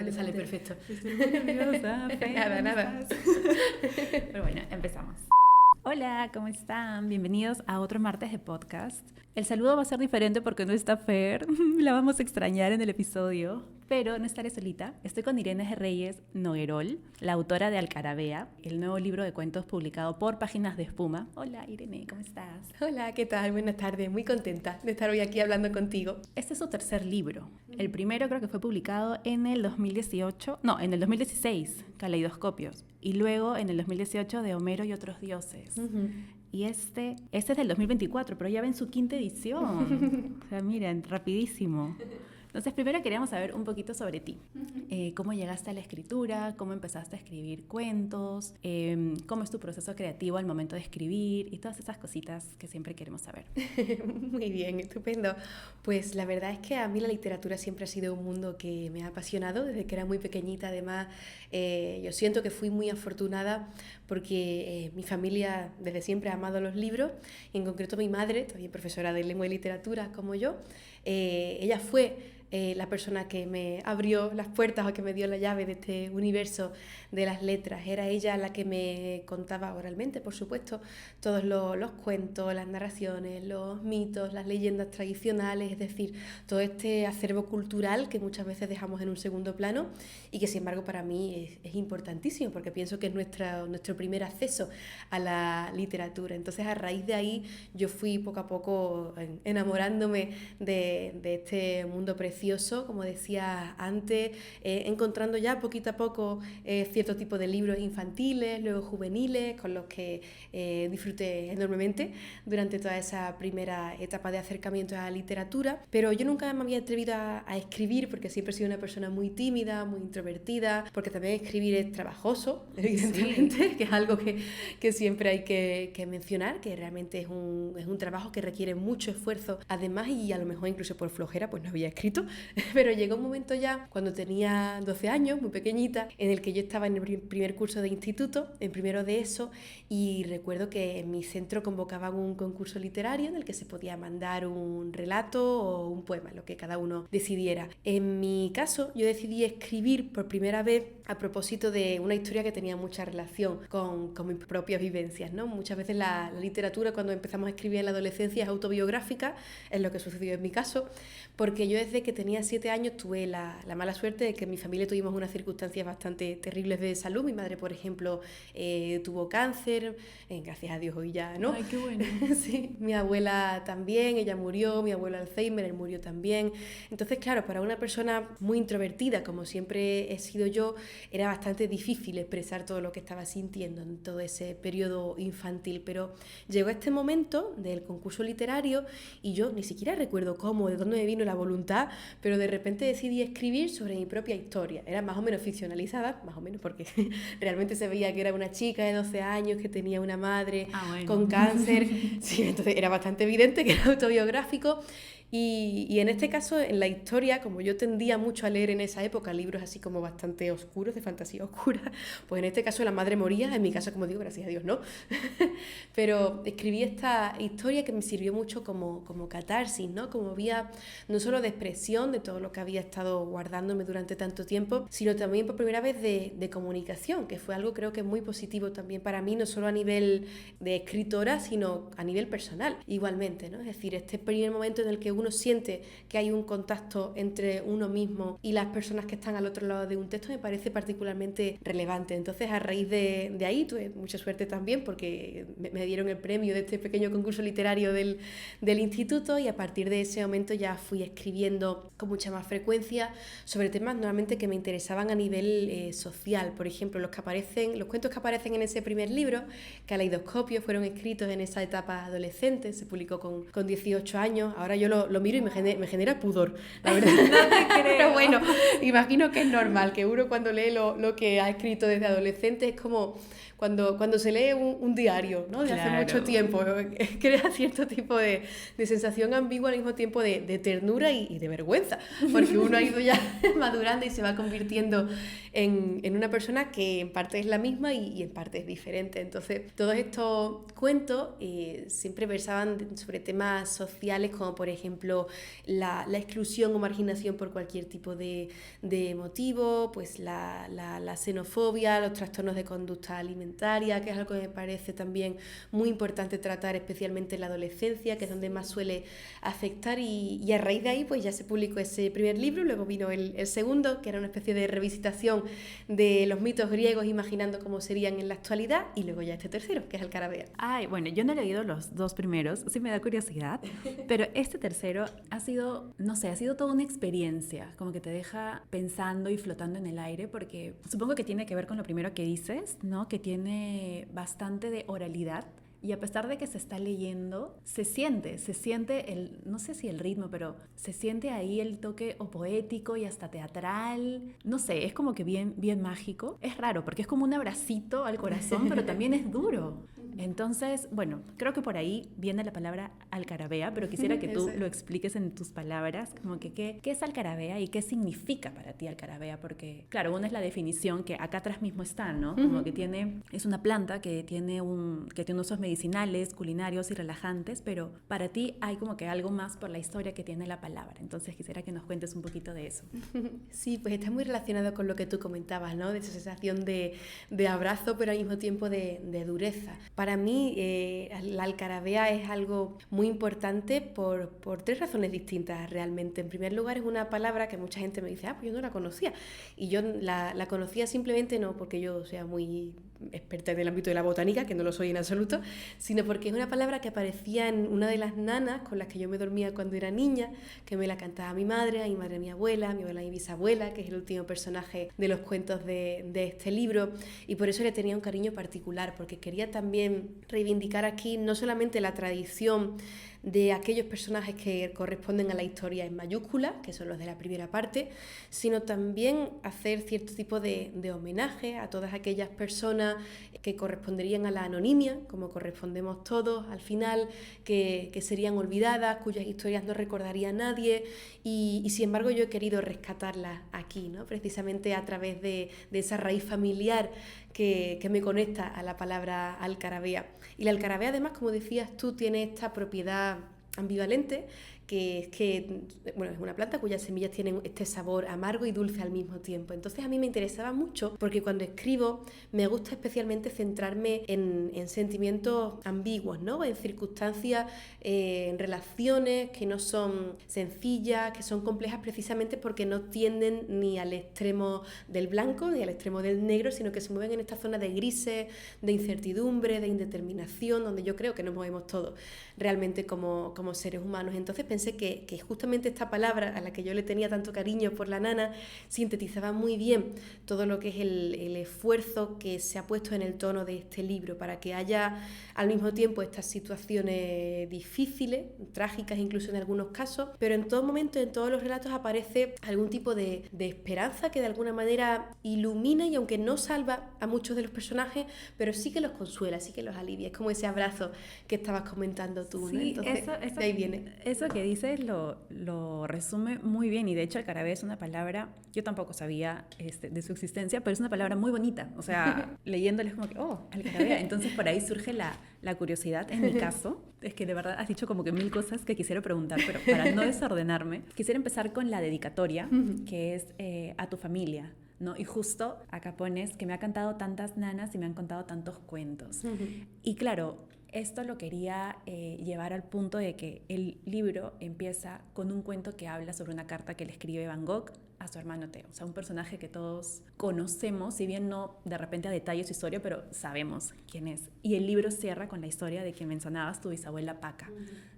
me sale perfecto. Estoy muy nerviosa. Nada. Pero bueno, empezamos. Hola, ¿cómo están? Bienvenidos a otro martes de podcast. El saludo va a ser diferente porque no está Fer, la vamos a extrañar en el episodio, pero no estaré solita. Estoy con Irene G. Reyes Noguerol, la autora de Alcarabea, el nuevo libro de cuentos publicado por Páginas de Espuma. Hola Irene, ¿cómo estás? Hola, ¿qué tal? Buenas tardes, muy contenta de estar hoy aquí hablando contigo. Este es su tercer libro. El primero creo que fue publicado en el 2016, Caleidoscopios, y luego en el 2018 de Homero y otros dioses. Y este es del 2024, pero ya ven su quinta edición. O sea, miren, rapidísimo. Entonces, primero queríamos saber un poquito sobre ti. ¿Cómo llegaste a la escritura? ¿Cómo empezaste a escribir cuentos? ¿Cómo es tu proceso creativo al momento de escribir? Y todas esas cositas que siempre queremos saber. Muy bien, estupendo. Pues la verdad es que a mí la literatura siempre ha sido un mundo que me ha apasionado desde que era muy pequeñita. Además, yo siento que fui muy afortunada porque mi familia desde siempre ha amado los libros, y en concreto mi madre, también profesora de lengua y literatura como yo, ella fue la persona que me abrió las puertas o que me dio la llave de este universo de las letras. Era ella la que me contaba oralmente, por supuesto, todos los cuentos, las narraciones, los mitos, las leyendas tradicionales, es decir, todo este acervo cultural que muchas veces dejamos en un segundo plano y que sin embargo para mí es importantísimo porque pienso que es nuestro primer acceso a la literatura. Entonces a raíz de ahí yo fui poco a poco enamorándome de este mundo precioso, como decía antes, encontrando ya poquito a poco cierto tipo de libros infantiles, luego juveniles, con los que disfruté enormemente durante toda esa primera etapa de acercamiento a la literatura. Pero yo nunca me había atrevido a escribir porque siempre he sido una persona muy tímida, muy introvertida, porque también escribir es trabajoso, evidentemente, sí, que es algo que siempre hay que mencionar, que realmente es un trabajo que requiere mucho esfuerzo, además, y a lo mejor incluso por flojera pues no había escrito. Pero llegó un momento ya, cuando tenía 12 años, muy pequeñita, en el que yo estaba en el primer curso de instituto, en primero de ESO, y recuerdo que en mi centro convocaban un concurso literario en el que se podía mandar un relato o un poema, lo que cada uno decidiera. En mi caso, yo decidí escribir por primera vez a propósito de una historia que tenía mucha relación con mis propias vivencias, ¿no? Muchas veces la literatura, cuando empezamos a escribir en la adolescencia, es autobiográfica, es lo que sucedió en mi caso, porque yo desde que tenía 7 años tuve la mala suerte de que en mi familia tuvimos unas circunstancias bastante terribles de salud. Mi madre, por ejemplo, tuvo cáncer, gracias a Dios hoy ya, ¿no? Ay, qué bueno. Sí, mi abuela también, ella murió, mi abuelo Alzheimer, él murió también. Entonces, claro, para una persona muy introvertida, como siempre he sido yo, era bastante difícil expresar todo lo que estaba sintiendo en todo ese periodo infantil. Pero llegó este momento del concurso literario y yo ni siquiera recuerdo cómo, de dónde me vino la voluntad, pero de repente decidí escribir sobre mi propia historia. Era más o menos ficcionalizada, más o menos porque realmente se veía que era una chica de 12 años que tenía una madre con cáncer. Sí, entonces era bastante evidente que era autobiográfico. Y en este caso, en la historia, como yo tendía mucho a leer en esa época libros así como bastante oscuros, de fantasía oscura, pues en este caso la madre moría, en mi caso, como digo, gracias a Dios, no. Pero escribí esta historia que me sirvió mucho como catarsis, ¿no? Como vía no solo de expresión de todo lo que había estado guardándome durante tanto tiempo, sino también por primera vez de comunicación, que fue algo creo que muy positivo también para mí, no solo a nivel de escritora, sino a nivel personal, igualmente, ¿no? Es decir, este primer momento en el que uno siente que hay un contacto entre uno mismo y las personas que están al otro lado de un texto me parece particularmente relevante. Entonces, a raíz de ahí tuve mucha suerte también porque me dieron el premio de este pequeño concurso literario del instituto, y a partir de ese momento ya fui escribiendo con mucha más frecuencia sobre temas normalmente que me interesaban a nivel social. Por ejemplo, los cuentos que aparecen en ese primer libro, Caleidoscopios, fueron escritos en esa etapa adolescente, se publicó con 18 años. Ahora yo lo miro y me genera pudor, la verdad. No te creo. Pero bueno, imagino que es normal, que uno cuando lee lo que ha escrito desde adolescente es como cuando se lee un diario, ¿no? De hace mucho tiempo, crea cierto tipo de sensación ambigua al mismo tiempo de ternura y de vergüenza, porque uno ha ido ya madurando y se va convirtiendo en una persona que en parte es la misma y en parte es diferente. Entonces, todos estos cuentos siempre versaban sobre temas sociales, como por ejemplo ejemplo, la exclusión o marginación por cualquier tipo de motivo, pues la xenofobia, los trastornos de conducta alimentaria, que es algo que me parece también muy importante tratar, especialmente en la adolescencia, que es donde más suele afectar, y a raíz de ahí pues ya se publicó ese primer libro, luego vino el segundo, que era una especie de revisitación de los mitos griegos, imaginando cómo serían en la actualidad, y luego ya este tercero, que es Alcarabea. Ay, bueno, yo no he leído los dos primeros, sí me da curiosidad, pero este tercero ha sido, no sé, ha sido toda una experiencia, como que te deja pensando y flotando en el aire, porque supongo que tiene que ver con lo primero que dices, ¿no? Que tiene bastante de oralidad. Y a pesar de que se está leyendo, se siente el, no sé si el ritmo, pero se siente ahí el toque o poético y hasta teatral. No sé, es como que bien mágico. Es raro porque es como un abracito al corazón, pero también es duro. Entonces, bueno, creo que por ahí viene la palabra alcarabea, pero quisiera que tú lo expliques en tus palabras, como que qué es alcarabea y qué significa para ti alcarabea, porque claro, una es la definición que acá atrás mismo está, ¿no? Como que es una planta que tiene usos medicinales, culinarios y relajantes, pero para ti hay como que algo más por la historia que tiene la palabra. Entonces quisiera que nos cuentes un poquito de eso. Sí, pues está muy relacionado con lo que tú comentabas, ¿no? De esa sensación de abrazo, pero al mismo tiempo de dureza. Para mí, la alcarabea es algo muy importante por tres razones distintas realmente. En primer lugar, es una palabra que mucha gente me dice, pues yo no la conocía. Y yo la conocía simplemente no porque yo sea muy experta en el ámbito de la botánica, que no lo soy en absoluto, sino porque es una palabra que aparecía en una de las nanas con las que yo me dormía cuando era niña, que me la cantaba mi madre, mi abuela, mi bisabuela, que es el último personaje de los cuentos de este libro, y por eso le tenía un cariño particular, porque quería también reivindicar aquí no solamente la tradición de aquellos personajes que corresponden a la historia en mayúscula, que son los de la primera parte, sino también hacer cierto tipo de homenaje a todas aquellas personas que corresponderían a la anonimia, como correspondemos todos al final, que serían olvidadas, cuyas historias no recordaría nadie, y sin embargo yo he querido rescatarlas aquí, ¿no? Precisamente a través de esa raíz familiar que me conecta a la palabra alcarabea. Y la alcarabea, además, como decías tú, tiene esta propiedad ambivalente, que es una planta cuyas semillas tienen este sabor amargo y dulce al mismo tiempo. Entonces a mí me interesaba mucho porque cuando escribo me gusta especialmente centrarme en sentimientos ambiguos, ¿no? En circunstancias, en relaciones que no son sencillas, que son complejas precisamente porque no tienden ni al extremo del blanco ni al extremo del negro, sino que se mueven en esta zona de grises, de incertidumbre, de indeterminación, donde yo creo que nos movemos todos realmente como seres humanos. Entonces pensé que justamente esta palabra, a la que yo le tenía tanto cariño por la nana, sintetizaba muy bien todo lo que es el esfuerzo que se ha puesto en el tono de este libro para que haya al mismo tiempo estas situaciones difíciles, trágicas incluso en algunos casos, pero en todo momento, en todos los relatos aparece algún tipo de esperanza que de alguna manera ilumina y aunque no salva a muchos de los personajes, pero sí que los consuela, sí que los alivia. Es como ese abrazo que estabas comentando tú, ¿no? Sí, Entonces, de ahí viene. Eso que dices lo resume muy bien, y de hecho alcarabea es una palabra, yo tampoco sabía de su existencia, pero es una palabra muy bonita, o sea, leyéndola es como que, alcarabea, entonces por ahí surge la curiosidad. En mi caso, es que de verdad has dicho como que 1000 cosas que quisiera preguntar, pero para no desordenarme, quisiera empezar con la dedicatoria, que es a tu familia, ¿no? Y justo acá pones que me ha cantado tantas nanas y me han contado tantos cuentos. Y claro, esto lo quería llevar al punto de que el libro empieza con un cuento que habla sobre una carta que le escribe Van Gogh a su hermano Theo, o sea, un personaje que todos conocemos, si bien no de repente a detalle su historia, pero sabemos quién es. Y el libro cierra con la historia de que mencionabas, tu bisabuela Paca,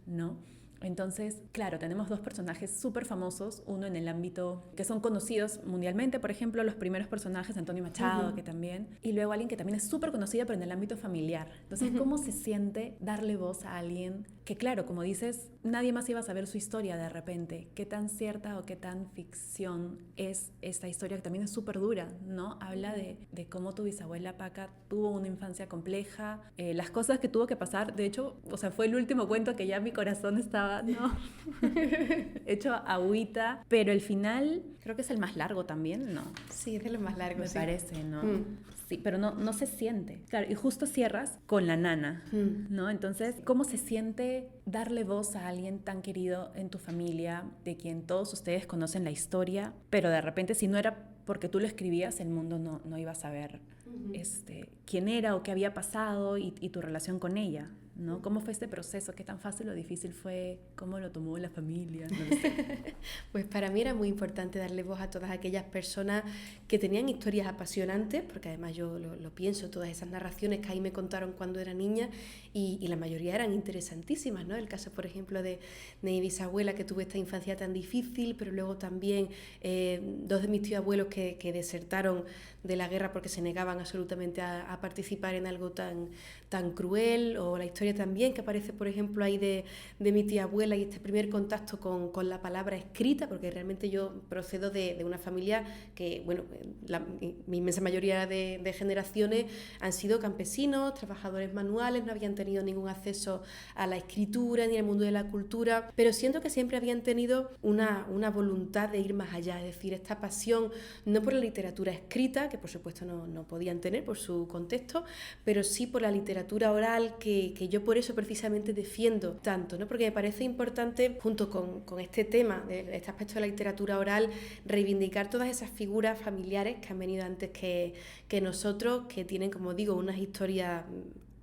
¿no? Entonces, claro, tenemos dos personajes súper famosos, uno en el ámbito que son conocidos mundialmente, por ejemplo, los primeros personajes, Antonio Machado, que también, y luego alguien que también es súper conocida, pero en el ámbito familiar. Entonces, ¿cómo se siente darle voz a alguien que, claro, como dices, nadie más iba a saber su historia de repente? ¿Qué tan cierta o qué tan ficción es esta historia que también es súper dura, ¿no? Habla de cómo tu bisabuela Paca tuvo una infancia compleja, las cosas que tuvo que pasar. De hecho, o sea, fue el último cuento que ya mi corazón estaba, ¿no? hecho agüita, pero el final creo que es el más largo también, ¿no? Sí, es de los más largos. Me parece, ¿no? Sí, pero no se siente. Claro, y justo cierras con la nana, ¿no? Entonces, ¿cómo se siente darle voz a alguien tan querido en tu familia, de quien todos ustedes conocen la historia, pero de repente si no era porque tú lo escribías, el mundo no iba a saber quién era o qué había pasado y tu relación con ella, ¿no? ¿Cómo fue este proceso? ¿Qué tan fácil o difícil fue? ¿Cómo lo tomó la familia? No lo sé. Pues para mí era muy importante darle voz a todas aquellas personas que tenían historias apasionantes, porque además yo lo pienso, todas esas narraciones que ahí me contaron cuando era niña y la mayoría eran interesantísimas, ¿no? El caso, por ejemplo, de mi bisabuela, que tuvo esta infancia tan difícil, pero luego también dos de mis tíos abuelos que desertaron de la guerra porque se negaban absolutamente a participar en algo tan cruel, o la historia también que aparece, por ejemplo, ahí de mi tía abuela y este primer contacto con la palabra escrita, porque realmente yo procedo de una familia que, bueno, mi inmensa mayoría de generaciones han sido campesinos, trabajadores manuales, no habían tenido ningún acceso a la escritura ni al mundo de la cultura, pero siento que siempre habían tenido una voluntad de ir más allá, es decir, esta pasión no por la literatura escrita, que por supuesto no podían tener por su contexto, pero sí por la literatura oral que yo por eso precisamente defiendo tanto, ¿no? Porque me parece importante, junto con este tema, de este aspecto de la literatura oral, reivindicar todas esas figuras familiares que han venido antes que nosotros, que tienen, como digo, unas historias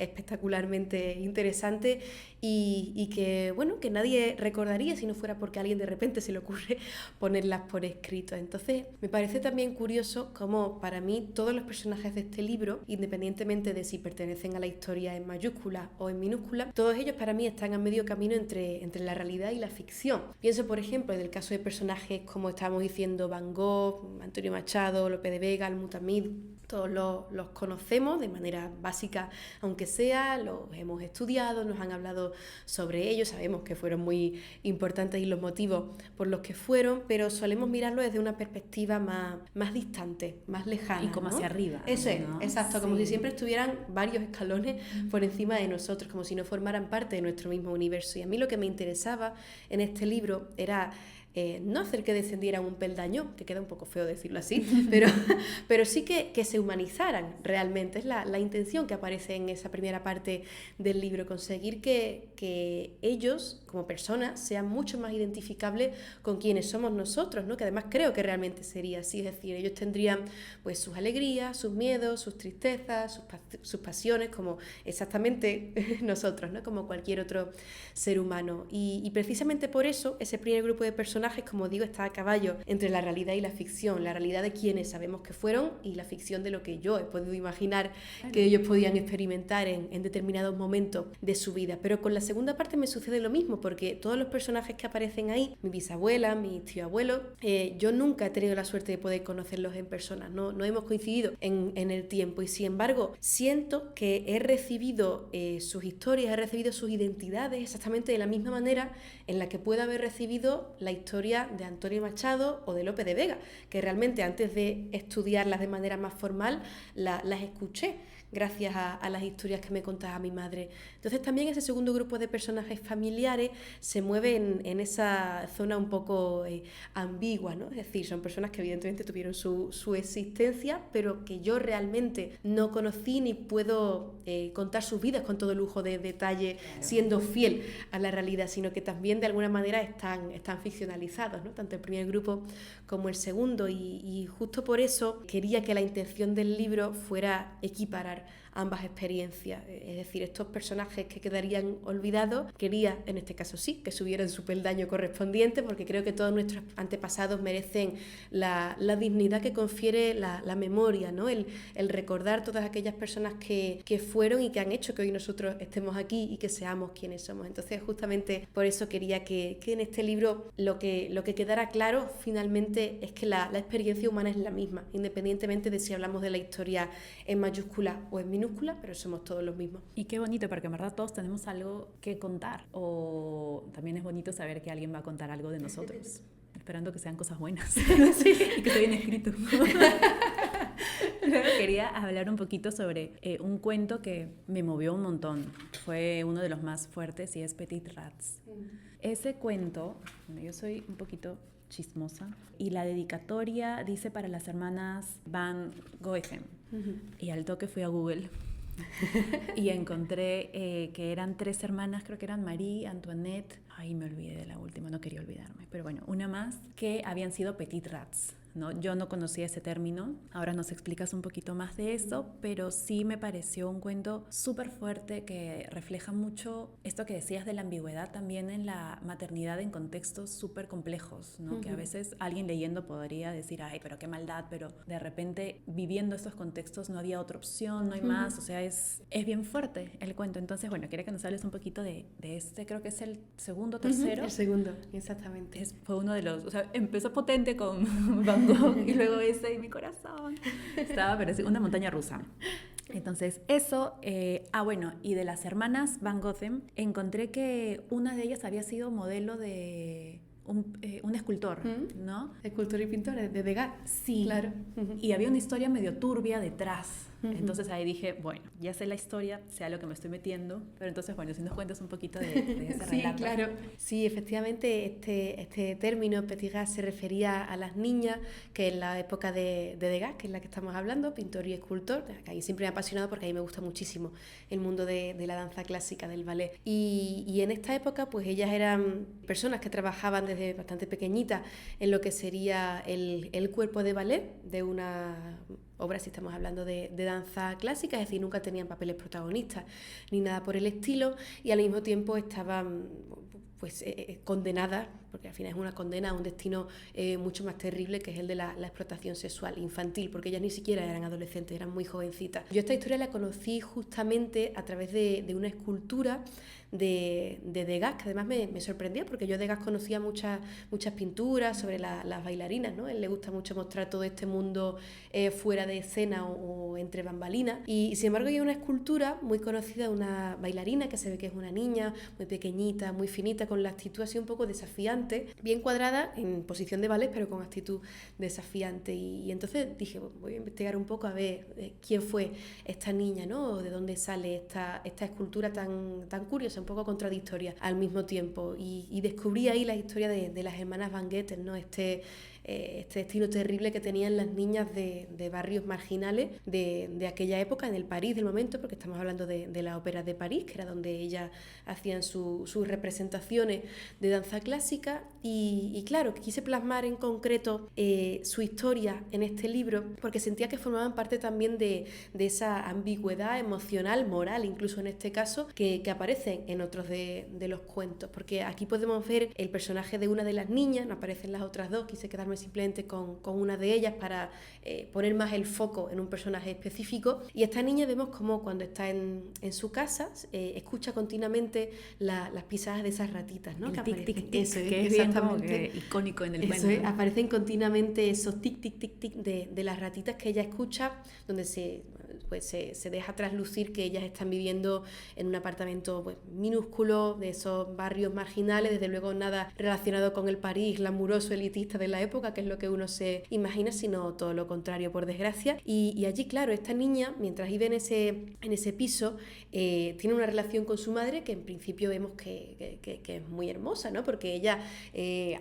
espectacularmente interesante y que, bueno, que nadie recordaría si no fuera porque a alguien de repente se le ocurre ponerlas por escrito. Entonces, me parece también curioso cómo para mí todos los personajes de este libro, independientemente de si pertenecen a la historia en mayúscula o en minúscula, todos ellos para mí están a medio camino entre la realidad y la ficción. Pienso, por ejemplo, en el caso de personajes como estábamos diciendo, Van Gogh, Antonio Machado, Lope de Vega, Al-Mutamid. Todos los conocemos de manera básica, aunque sea, los hemos estudiado, nos han hablado sobre ellos, sabemos que fueron muy importantes y los motivos por los que fueron, pero solemos mirarlo desde una perspectiva más distante, más lejana. Y como, ¿no?, hacia arriba. Eso es, ¿no? exacto, Sí. como si siempre estuvieran varios escalones por encima de nosotros, como si no formaran parte de nuestro mismo universo. Y a mí lo que me interesaba en este libro era no hacer que descendieran un peldaño, que queda un poco feo decirlo así, pero sí que se humanizaran realmente. Es la intención que aparece en esa primera parte del libro, conseguir que ellos, como personas, sean mucho más identificables con quienes somos nosotros, ¿no? Que además creo que realmente sería así, es decir, ellos tendrían pues sus alegrías, sus miedos, sus tristezas, sus pasiones, como exactamente nosotros, ¿no? Como cualquier otro ser humano. Y precisamente por eso ese primer grupo de personajes, como digo, está a caballo entre la realidad y la ficción, la realidad de quienes sabemos que fueron y la ficción de lo que yo he podido imaginar que ellos podían experimentar en determinados momentos de su vida. Pero con la segunda parte me sucede lo mismo, porque todos los personajes que aparecen ahí, mi bisabuela, mi tío abuelo, yo nunca he tenido la suerte de poder conocerlos en persona, no hemos coincidido en el tiempo, y sin embargo siento que he recibido sus historias, he recibido sus identidades exactamente de la misma manera en la que puedo haber recibido la historia de Antonio Machado o de Lope de Vega, que realmente antes de estudiarlas de manera más formal las escuché gracias a las historias que me contaba mi madre. Entonces también ese segundo grupo de personajes familiares se mueve en esa zona un poco ambigua, ¿no? Es decir, son personas que evidentemente tuvieron su existencia, pero que yo realmente no conocí ni puedo contar sus vidas con todo lujo de detalle, claro, siendo fiel a la realidad, sino que también de alguna manera están ficcionalizados, ¿no? Tanto el primer grupo como el segundo, y justo por eso quería que la intención del libro fuera equiparar ambas experiencias, es decir, estos personajes que quedarían olvidados, quería, en este caso sí, que subieran su peldaño correspondiente, porque creo que todos nuestros antepasados merecen la dignidad que confiere la memoria, ¿no? El recordar todas aquellas personas que fueron y que han hecho que hoy nosotros estemos aquí y que seamos quienes somos. Entonces, justamente por eso quería que en este libro lo que quedara claro finalmente es que la experiencia humana es la misma, independientemente de si hablamos de la historia en mayúscula o en minúscula, pero somos todos los mismos. Y qué bonito, porque en verdad todos tenemos algo que contar, o también es bonito saber que alguien va a contar algo de nosotros, esperando que sean cosas buenas. Sí. Y que esté bien escrito. Luego quería hablar un poquito sobre un cuento que me movió un montón, fue uno de los más fuertes, y es Petit Rats. Ese cuento, bueno, yo soy un poquito chismosa, y la dedicatoria dice para las hermanas Van Goeghem. Y al toque fui a Google y encontré que eran 3 hermanas, creo que eran Marie, Antoinette, ay, me olvidé de la última, no quería olvidarme, pero bueno, una más, que habían sido petit rats, ¿no? Yo no conocía ese término, ahora nos explicas un poquito más de eso, pero sí me pareció un cuento súper fuerte que refleja mucho esto que decías de la ambigüedad también en la maternidad en contextos súper complejos, ¿no? Que a veces alguien leyendo podría decir, ay, pero qué maldad, pero de repente viviendo estos contextos no había otra opción, no hay más, o sea, es bien fuerte el cuento. Entonces, bueno, quería que nos hables un poquito de este, creo que es el segundo, tercero. El segundo, exactamente. Fue uno de los, o sea, empezó potente con Van Gogh y luego ese y mi corazón. Estaba parecido una montaña rusa. Entonces, eso, bueno, y de las hermanas Van Gogh, encontré que una de ellas había sido modelo de un escultor, ¿no? Escultor y pintor de Degas. Sí, claro. Y había una historia medio turbia detrás. Entonces ahí dije, bueno, ya sé la historia, sé a lo que me estoy metiendo, pero entonces, bueno, si nos cuentas un poquito de ese relato. Sí, claro. Sí, efectivamente, este término petit gars se refería a las niñas, que en la época de Degas, que es la que estamos hablando, pintor y escultor, que ahí siempre me ha apasionado porque a mí me gusta muchísimo el mundo de la danza clásica, del ballet. Y en esta época, pues ellas eran personas que trabajaban desde bastante pequeñitas en lo que sería el cuerpo de ballet de una obra, si estamos hablando de danza clásica, es decir, nunca tenían papeles protagonistas ni nada por el estilo, y al mismo tiempo estaban pues condenadas, porque al final es una condena a un destino mucho más terrible, que es el de la explotación sexual infantil, porque ellas ni siquiera eran adolescentes, eran muy jovencitas. Yo esta historia la conocí justamente a través de una escultura de Degas, que además me sorprendió, porque yo de Degas conocía muchas pinturas sobre las bailarinas, ¿no? A él le gusta mucho mostrar todo este mundo fuera de escena o entre bambalinas, y sin embargo hay una escultura muy conocida de una bailarina que se ve que es una niña muy pequeñita, muy finita, con la actitud así un poco desafiante, bien cuadrada en posición de ballet, pero con actitud desafiante, y entonces dije, voy a investigar un poco a ver quién fue esta niña, ¿no? O de dónde sale esta escultura tan curiosa, un poco contradictoria al mismo tiempo, y descubrí ahí la historia de las hermanas Van Goethe, ¿no? Este destino terrible que tenían las niñas de barrios marginales de aquella época, en el París del momento, porque estamos hablando de la ópera de París, que era donde ellas hacían sus representaciones de danza clásica, y claro, quise plasmar en concreto su historia en este libro, porque sentía que formaban parte también de esa ambigüedad emocional, moral, incluso en este caso, que aparecen en otros de los cuentos, porque aquí podemos ver el personaje de una de las niñas, no aparecen las otras dos, quise quedarme simplemente con una de ellas para poner más el foco en un personaje específico, y esta niña vemos como cuando está en su casa escucha continuamente las pisadas de esas ratitas, ¿no? El que tic, aparecen. tic, tic, Eso es, que es bien como que icónico en el cuento. Aparecen continuamente esos tic, tic, tic, tic de las ratitas que ella escucha, donde se deja traslucir que ellas están viviendo en un apartamento pues, minúsculo, de esos barrios marginales, desde luego nada relacionado con el París glamuroso, elitista de la época, que es lo que uno se imagina, sino todo lo contrario, por desgracia. Y allí, claro, esta niña, mientras vive en ese piso, tiene una relación con su madre que en principio vemos que es muy hermosa, ¿no? Porque ella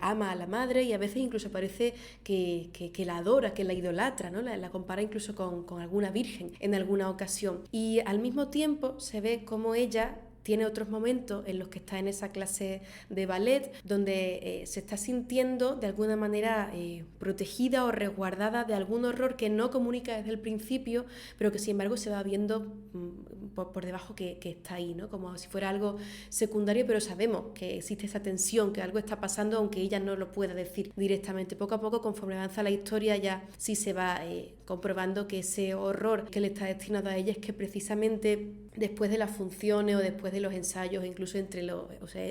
ama a la madre, y a veces incluso parece que la adora, que la idolatra, ¿no? La compara incluso con alguna virgen en alguna ocasión. Y al mismo tiempo se ve como ella tiene otros momentos en los que está en esa clase de ballet donde se está sintiendo de alguna manera protegida o resguardada de algún horror que no comunica desde el principio, pero que sin embargo se va viendo por debajo que está ahí, ¿no? Como si fuera algo secundario, pero sabemos que existe esa tensión, que algo está pasando, aunque ella no lo pueda decir directamente. Poco a poco, conforme avanza la historia, ya sí se va comprobando que ese horror que le está destinado a ella es que precisamente después de las funciones o después de los ensayos, incluso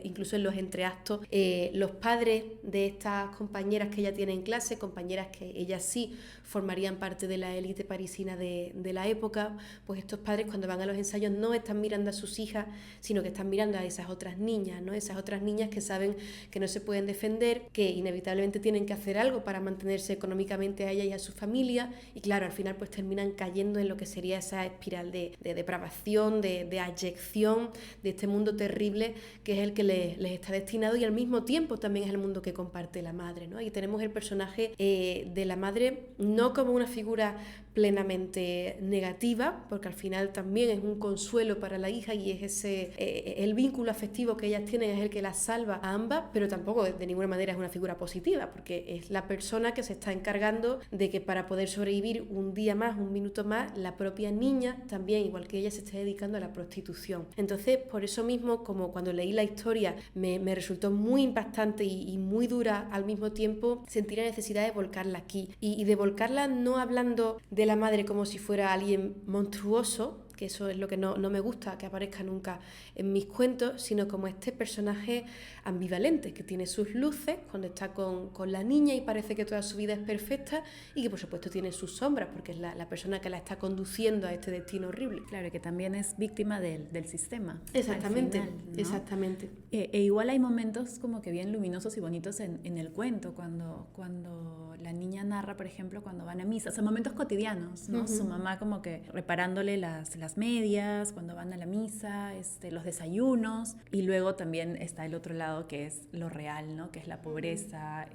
incluso en los entreactos, los padres de estas compañeras que ella tiene en clase, compañeras que ellas sí formarían parte de la élite parisina de la época, pues estos padres cuando van a los ensayos no están mirando a sus hijas, sino que están mirando a esas otras niñas, ¿no? Esas otras niñas que saben que no se pueden defender, que inevitablemente tienen que hacer algo para mantenerse económicamente a ella y a su familia, y claro, al final pues terminan cayendo en lo que sería esa espiral de depravación, de ayección, de este mundo terrible que es el que les está destinado, y al mismo tiempo también es el mundo que comparte la madre, ¿no? Y tenemos el personaje de la madre no como una figura plenamente negativa, porque al final también es un consuelo para la hija y es el vínculo afectivo que ellas tienen es el que las salva a ambas, pero tampoco de ninguna manera es una figura positiva, porque es la persona que se está encargando de que para poder sobrevivir un día más, un minuto más, la propia niña también, igual que ella, se esté dedicando a la prostitución. Entonces, por eso mismo, como cuando leí la historia me resultó muy impactante y muy dura al mismo tiempo, sentí la necesidad de volcarla aquí y de volcarla no hablando de la madre como si fuera alguien monstruoso, que eso es lo que no me gusta que aparezca nunca en mis cuentos, sino como este personaje ambivalente, que tiene sus luces cuando está con la niña y parece que toda su vida es perfecta, y que por supuesto tiene sus sombras, porque es la persona que la está conduciendo a este destino horrible. Claro, que también es víctima del sistema. Exactamente, final, ¿no? exactamente. Igual hay momentos como que bien luminosos y bonitos en el cuento, cuando la niña narra, por ejemplo, cuando van a misa, o sea, momentos cotidianos, ¿no? Su mamá como que reparándole las medias, cuando van a la misa, los desayunos, y luego también está el otro lado que es lo real, ¿no? Que es la pobreza,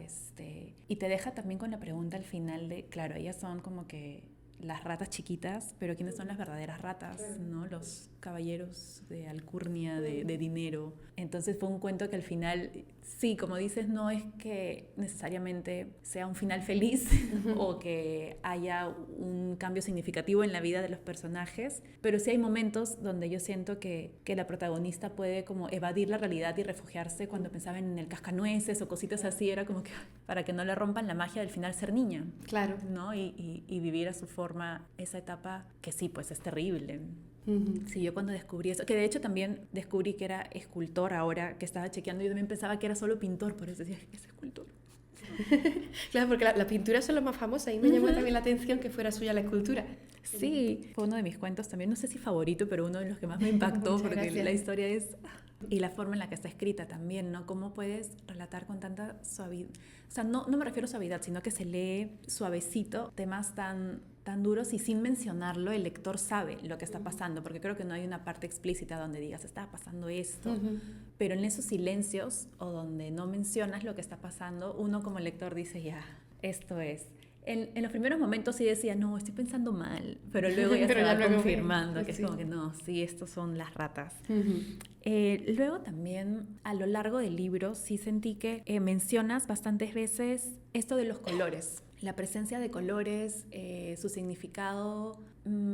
y te deja también con la pregunta al final de, claro, ellas son como que las ratas chiquitas, pero ¿quiénes son las verdaderas ratas? ¿No? Los caballeros de alcurnia, de dinero. Entonces fue un cuento que al final, sí, como dices, no es que necesariamente sea un final feliz o que haya un cambio significativo en la vida de los personajes, pero sí hay momentos donde yo siento que la protagonista puede como evadir la realidad y refugiarse. Cuando pensaban en el cascanueces o cositas así, era como que para que no le rompan la magia del final ser niña. Claro. ¿No? Y vivir a su forma esa etapa que sí, pues es terrible. Sí, yo cuando descubrí eso, que de hecho también descubrí que era escultor ahora, que estaba chequeando, yo también pensaba que era solo pintor, por eso decía, es escultor. Claro, porque la pintura son las más famosas y me llamó también la atención que fuera suya la escultura. Sí, fue uno de mis cuentos también, no sé si favorito, pero uno de los que más me impactó porque gracias. La historia es... Y la forma en la que está escrita también, ¿no? Cómo puedes relatar con tanta suavidad. O sea, no me refiero a suavidad, sino que se lee suavecito temas tan duros y sin mencionarlo el lector sabe lo que está pasando, porque creo que no hay una parte explícita donde digas, está pasando esto. Pero en esos silencios o donde no mencionas lo que está pasando, uno como lector dice, ya, esto es... En los primeros momentos sí decía, no, estoy pensando mal, pero luego ya se va confirmando, que sí. Es como que no, sí, estos son las ratas. Luego también, a lo largo del libro, sí sentí que mencionas bastantes veces esto de los colores, la presencia de colores, su significado,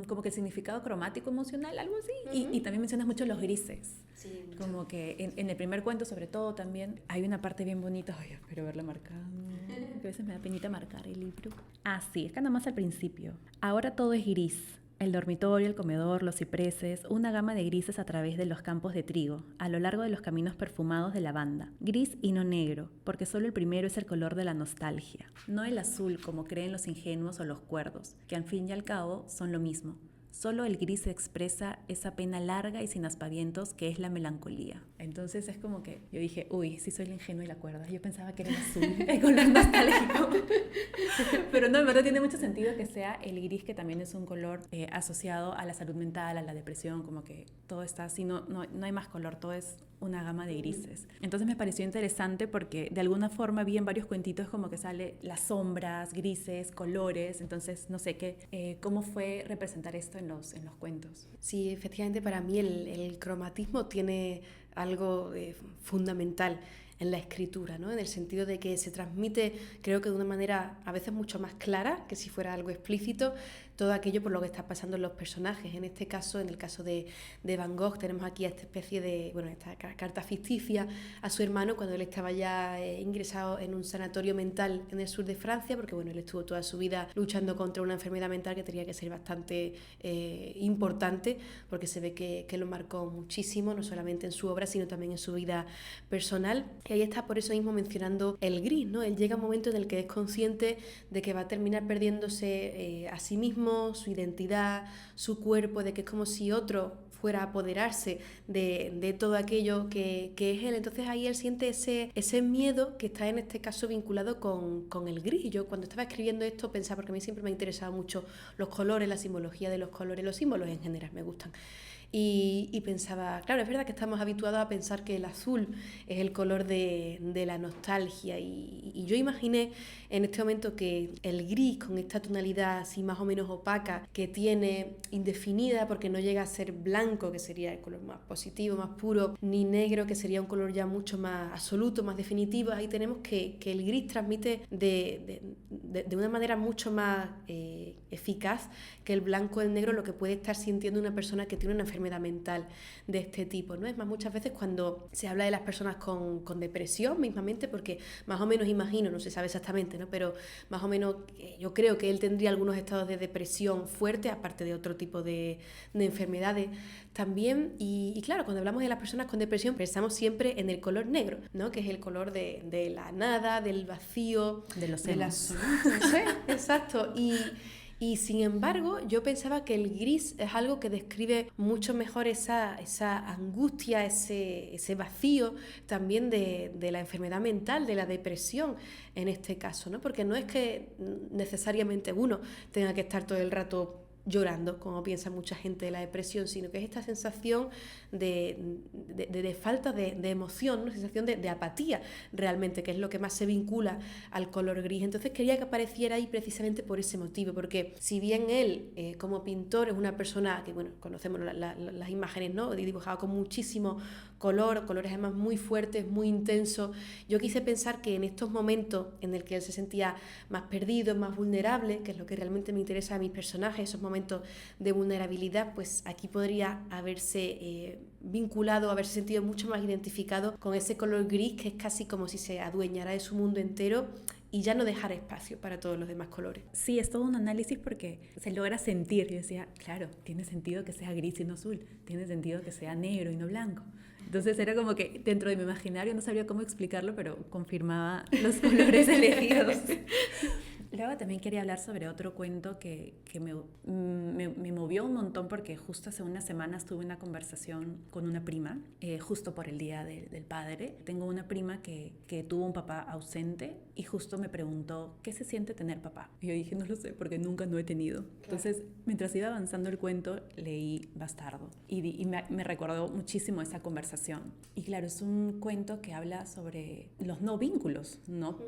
como que el significado cromático emocional, algo así, y también mencionas mucho los grises. Sí, como que en el primer cuento, sobre todo, también hay una parte bien bonita. Ay, espero verla marcada. A veces me da penita marcar el libro. Ah, sí, es que nada más al principio. Ahora todo es gris. El dormitorio, el comedor, los cipreses, una gama de grises a través de los campos de trigo, a lo largo de los caminos perfumados de lavanda. Gris y no negro, porque solo el primero es el color de la nostalgia. No el azul, como creen los ingenuos o los cuerdos, que al fin y al cabo son lo mismo. Solo el gris expresa esa pena larga y sin aspavientos que es la melancolía. Entonces es como que yo dije, uy, sí soy la ingenua y la cuerda. Yo pensaba que era el azul, el color nostálgico. Pero no, en verdad tiene mucho sentido que sea el gris, que también es un color asociado a la salud mental, a la depresión, como que todo está así, no hay más color, todo es una gama de grises. Entonces me pareció interesante porque de alguna forma vi en varios cuentitos como que sale las sombras, grises, colores. Entonces no sé cómo fue representar esto en los cuentos. Sí, efectivamente para mí el cromatismo tiene algo fundamental en la escritura, ¿no? En el sentido de que se transmite, creo que de una manera a veces mucho más clara que si fuera algo explícito, todo aquello por lo que está pasando en los personajes. En este caso, en el caso de Van Gogh, tenemos aquí esta especie de, esta carta ficticia a su hermano cuando él estaba ya ingresado en un sanatorio mental en el sur de Francia, porque él estuvo toda su vida luchando contra una enfermedad mental que tenía que ser bastante importante, porque se ve que lo marcó muchísimo, no solamente en su obra, sino también en su vida personal. Y ahí está por eso mismo mencionando el gris, ¿no? Él llega a un momento en el que es consciente de que va a terminar perdiéndose a sí mismo, su identidad, su cuerpo, de que es como si otro fuera a apoderarse de todo aquello que es él. Entonces ahí él siente ese miedo que está en este caso vinculado con el gris. Yo cuando estaba escribiendo esto pensaba, porque a mí siempre me ha interesado mucho los colores, la simbología de los colores, los símbolos en general me gustan. Y pensaba, claro, es verdad que estamos habituados a pensar que el azul es el color de la nostalgia y yo imaginé en este momento que el gris, con esta tonalidad así más o menos opaca que tiene, indefinida, porque no llega a ser blanco, que sería el color más positivo, más puro, ni negro, que sería un color ya mucho más absoluto, más definitivo. Ahí tenemos que el gris transmite de una manera mucho más eficaz que el blanco o el negro lo que puede estar sintiendo una persona que tiene una enfermedad mental de este tipo, ¿no? Es más, muchas veces cuando se habla de las personas con depresión mismamente, porque más o menos imagino, no se sabe exactamente, ¿no? Pero más o menos yo creo que él tendría algunos estados de depresión fuertes, aparte de otro tipo de enfermedades también. Y claro, cuando hablamos de las personas con depresión pensamos siempre en el color negro, ¿no? Que es el color de la nada, del vacío, de los del absoluto. ¿Sí? Exacto. Y sin embargo, yo pensaba que el gris es algo que describe mucho mejor esa angustia, ese vacío también de la enfermedad mental, de la depresión en este caso, ¿no? Porque no es que necesariamente uno tenga que estar todo el rato llorando, como piensa mucha gente de la depresión, sino que es esta sensación de falta de emoción, una sensación de apatía realmente, que es lo que más se vincula al color gris. Entonces quería que apareciera ahí precisamente por ese motivo, porque si bien él como pintor es una persona que, bueno, conocemos las imágenes, ¿no? Dibujaba con muchísimo colores además muy fuertes, muy intensos, yo quise pensar que en estos momentos en el que él se sentía más perdido, más vulnerable, que es lo que realmente me interesa a mis personajes, esos momentos de vulnerabilidad, pues aquí podría haberse vinculado, haberse sentido mucho más identificado con ese color gris, que es casi como si se adueñara de su mundo entero y ya no dejar espacio para todos los demás colores. Sí, es todo un análisis porque se logra sentir. Yo decía, claro, tiene sentido que sea gris y no azul, tiene sentido que sea negro y no blanco. Entonces era como que dentro de mi imaginario no sabría cómo explicarlo, pero confirmaba los colores elegidos. Luego también quería hablar sobre otro cuento que me movió un montón porque justo hace unas semanas tuve una conversación con una prima, justo por el Día del Padre. Tengo una prima que tuvo un papá ausente y justo me preguntó, ¿qué se siente tener papá? Y yo dije, no lo sé porque nunca no he tenido. Claro. Entonces, mientras iba avanzando el cuento, leí Bastardo y me recordó muchísimo esa conversación. Y claro, es un cuento que habla sobre los no vínculos, ¿no?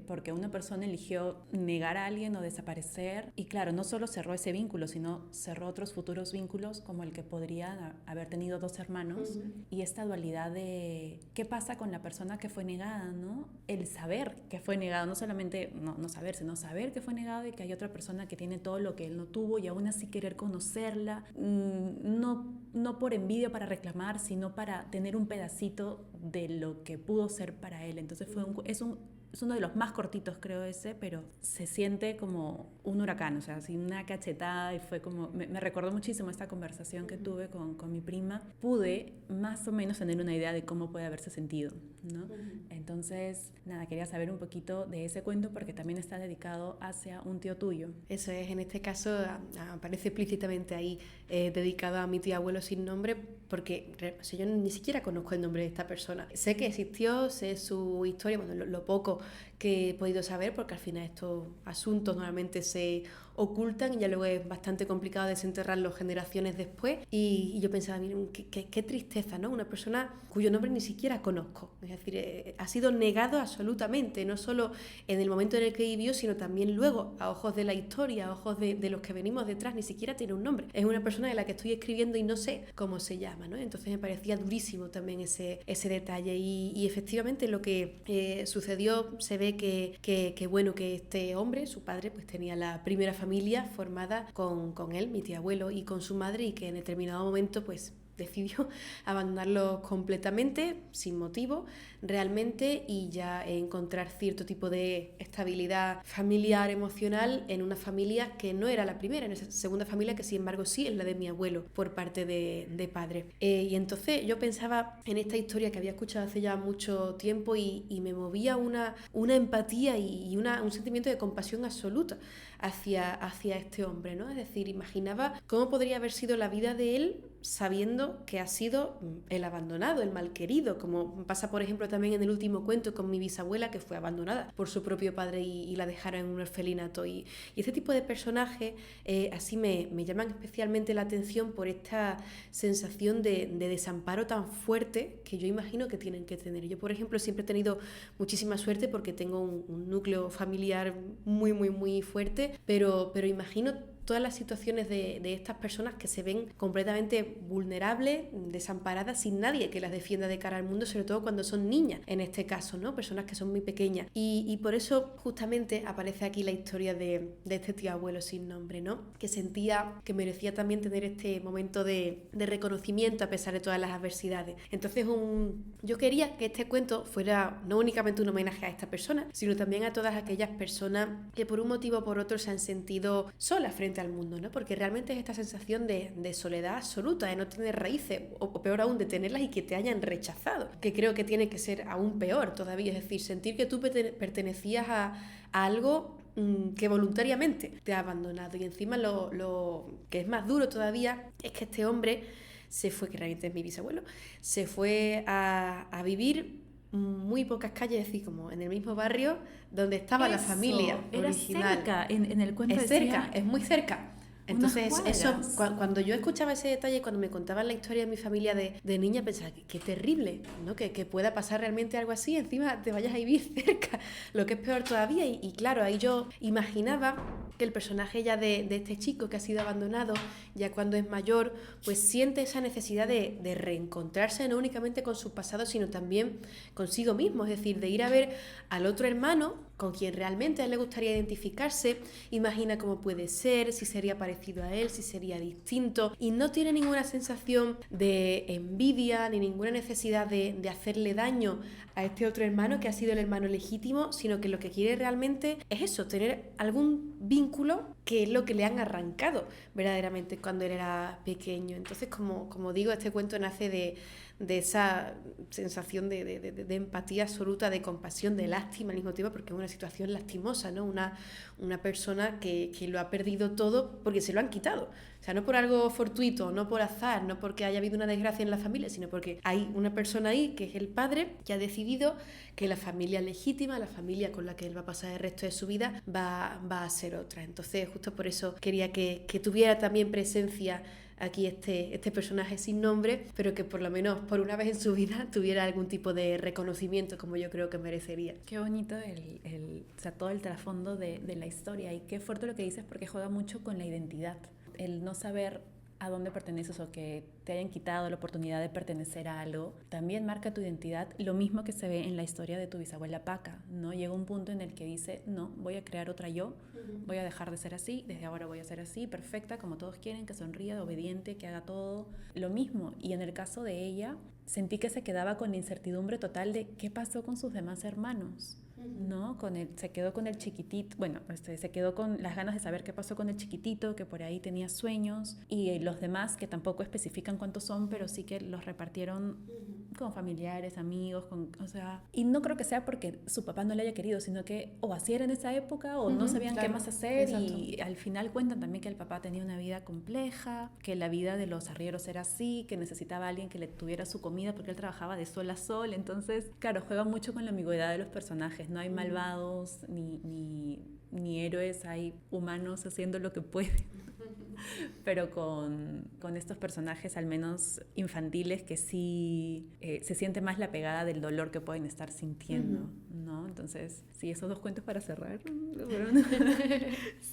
Porque una persona eligió negar a alguien o desaparecer y claro, no solo cerró ese vínculo, sino cerró otros futuros vínculos como el que podría haber tenido dos hermanos y esta dualidad de qué pasa con la persona que fue negada, ¿no? El saber que fue negado, no solamente no saber, sino saber que fue negado y que hay otra persona que tiene todo lo que él no tuvo y aún así querer conocerla, no por envidia para reclamar, sino para tener un pedacito de lo que pudo ser para él. Entonces es uno de los más cortitos, creo, ese, pero se siente como un huracán, o sea, así una cachetada y fue como... Me recordó muchísimo esta conversación que tuve con mi prima. Pude más o menos tener una idea de cómo puede haberse sentido, ¿no? Entonces, nada, quería saber un poquito de ese cuento porque también está dedicado hacia un tío tuyo. Eso es, en este caso aparece explícitamente ahí dedicado a mi tío abuelo sin nombre porque o sea, yo ni siquiera conozco el nombre de esta persona. Sé que existió, sé su historia, bueno, lo poco que he podido saber porque al final estos asuntos normalmente se ocultan y ya luego es bastante complicado desenterrarlos generaciones después y yo pensaba, miren, qué tristeza, ¿no? Una persona cuyo nombre ni siquiera conozco, es decir, ha sido negado absolutamente, no solo en el momento en el que vivió, sino también luego a ojos de la historia, a ojos de los que venimos detrás, ni siquiera tiene un nombre, es una persona de la que estoy escribiendo y no sé cómo se llama, ¿no? Entonces me parecía durísimo también ese detalle y efectivamente lo que sucedió se ve que bueno, que este hombre, su padre, pues tenía la primera familia formada con él, mi tío abuelo, y con su madre, y que en determinado momento pues decidió abandonarlo completamente, sin motivo, realmente, y ya encontrar cierto tipo de estabilidad familiar, emocional, en una familia que no era la primera, en esa segunda familia que sin embargo sí es la de mi abuelo, por parte de padre. Y entonces yo pensaba en esta historia que había escuchado hace ya mucho tiempo y me movía una empatía y un sentimiento de compasión absoluta hacia este hombre, ¿no? Es decir, imaginaba cómo podría haber sido la vida de él sabiendo pensando que ha sido el abandonado, el malquerido, como pasa por ejemplo también en el último cuento con mi bisabuela, que fue abandonada por su propio padre y la dejaron en un orfelinato. Y este tipo de personajes así me llaman especialmente la atención por esta sensación de desamparo tan fuerte que yo imagino que tienen que tener. Yo, por ejemplo, siempre he tenido muchísima suerte porque tengo un núcleo familiar muy, muy, muy fuerte, pero imagino todas las situaciones de estas personas que se ven completamente vulnerables, desamparadas, sin nadie que las defienda de cara al mundo, sobre todo cuando son niñas, en este caso, ¿no? Personas que son muy pequeñas. Y por eso justamente aparece aquí la historia de este tío abuelo sin nombre, ¿no? Que sentía que merecía también tener este momento de reconocimiento a pesar de todas las adversidades. Entonces yo quería que este cuento fuera no únicamente un homenaje a esta persona, sino también a todas aquellas personas que por un motivo o por otro se han sentido solas frente al mundo, ¿no? Porque realmente es esta sensación de soledad absoluta, de no tener raíces, o peor aún, de tenerlas y que te hayan rechazado, que creo que tiene que ser aún peor todavía, es decir, sentir que tú pertenecías a algo que voluntariamente te ha abandonado. Y encima lo que es más duro todavía es que este hombre se fue, que realmente es mi bisabuelo, se fue a vivir muy pocas calles, es decir, como en el mismo barrio donde estaba la familia original. Era cerca, en el cuento es cerca, es muy cerca. Entonces, eso, cuadras. cuando yo escuchaba ese detalle, cuando me contaban la historia de mi familia de niña, pensaba, qué terrible, ¿no? Que pueda pasar realmente algo así, encima te vayas a vivir cerca, lo que es peor todavía. Y claro, ahí yo imaginaba que el personaje ya de este chico que ha sido abandonado, ya cuando es mayor, pues siente esa necesidad de reencontrarse no únicamente con su pasado, sino también consigo mismo, es decir, de ir a ver al otro hermano con quien realmente a él le gustaría identificarse, imagina cómo puede ser, si sería parecido a él, si sería distinto, y no tiene ninguna sensación de envidia ni ninguna necesidad de hacerle daño a este otro hermano que ha sido el hermano legítimo, sino que lo que quiere realmente es eso, tener algún vínculo que es lo que le han arrancado verdaderamente cuando él era pequeño. Entonces, como digo, este cuento nace de esa sensación de empatía absoluta, de compasión, de lástima al mismo tiempo, porque es una situación lastimosa, ¿no? Una persona que lo ha perdido todo porque se lo han quitado. O sea, no por algo fortuito, no por azar, no porque haya habido una desgracia en la familia, sino porque hay una persona ahí, que es el padre, que ha decidido que la familia legítima, la familia con la que él va a pasar el resto de su vida, va a ser otra. Entonces, justo por eso quería que tuviera también presencia aquí este personaje sin nombre, pero que por lo menos por una vez en su vida tuviera algún tipo de reconocimiento como yo creo que merecería. Qué bonito o sea, todo el trasfondo de la historia, y qué fuerte lo que dices, porque juega mucho con la identidad. El no saber a dónde perteneces o que te hayan quitado la oportunidad de pertenecer a algo, también marca tu identidad, lo mismo que se ve en la historia de tu bisabuela Paca, ¿no? Llega un punto en el que dice, no, voy a crear otra yo, voy a dejar de ser así, desde ahora voy a ser así, perfecta, como todos quieren, que sonría, obediente, que haga todo lo mismo. Y en el caso de ella, sentí que se quedaba con la incertidumbre total de qué pasó con sus demás hermanos, ¿no? Se quedó con el chiquitito, bueno, se quedó con las ganas de saber qué pasó con el chiquitito, que por ahí tenía sueños, y los demás, que tampoco especifican cuántos son, pero sí que los repartieron con familiares, amigos, o sea, y no creo que sea porque su papá no le haya querido, sino que o así era en esa época o no sabían qué más hacer. Exacto. Y al final cuentan también que el papá tenía una vida compleja, que la vida de los arrieros era así, que necesitaba a alguien que le tuviera su comida porque él trabajaba de sol a sol. Entonces, claro, juega mucho con la ambigüedad de los personajes, no hay malvados ni héroes, hay humanos haciendo lo que pueden. Pero con estos personajes al menos infantiles que sí se siente más la pegada del dolor que pueden estar sintiendo, ¿no? Entonces, sí, esos dos cuentos para cerrar.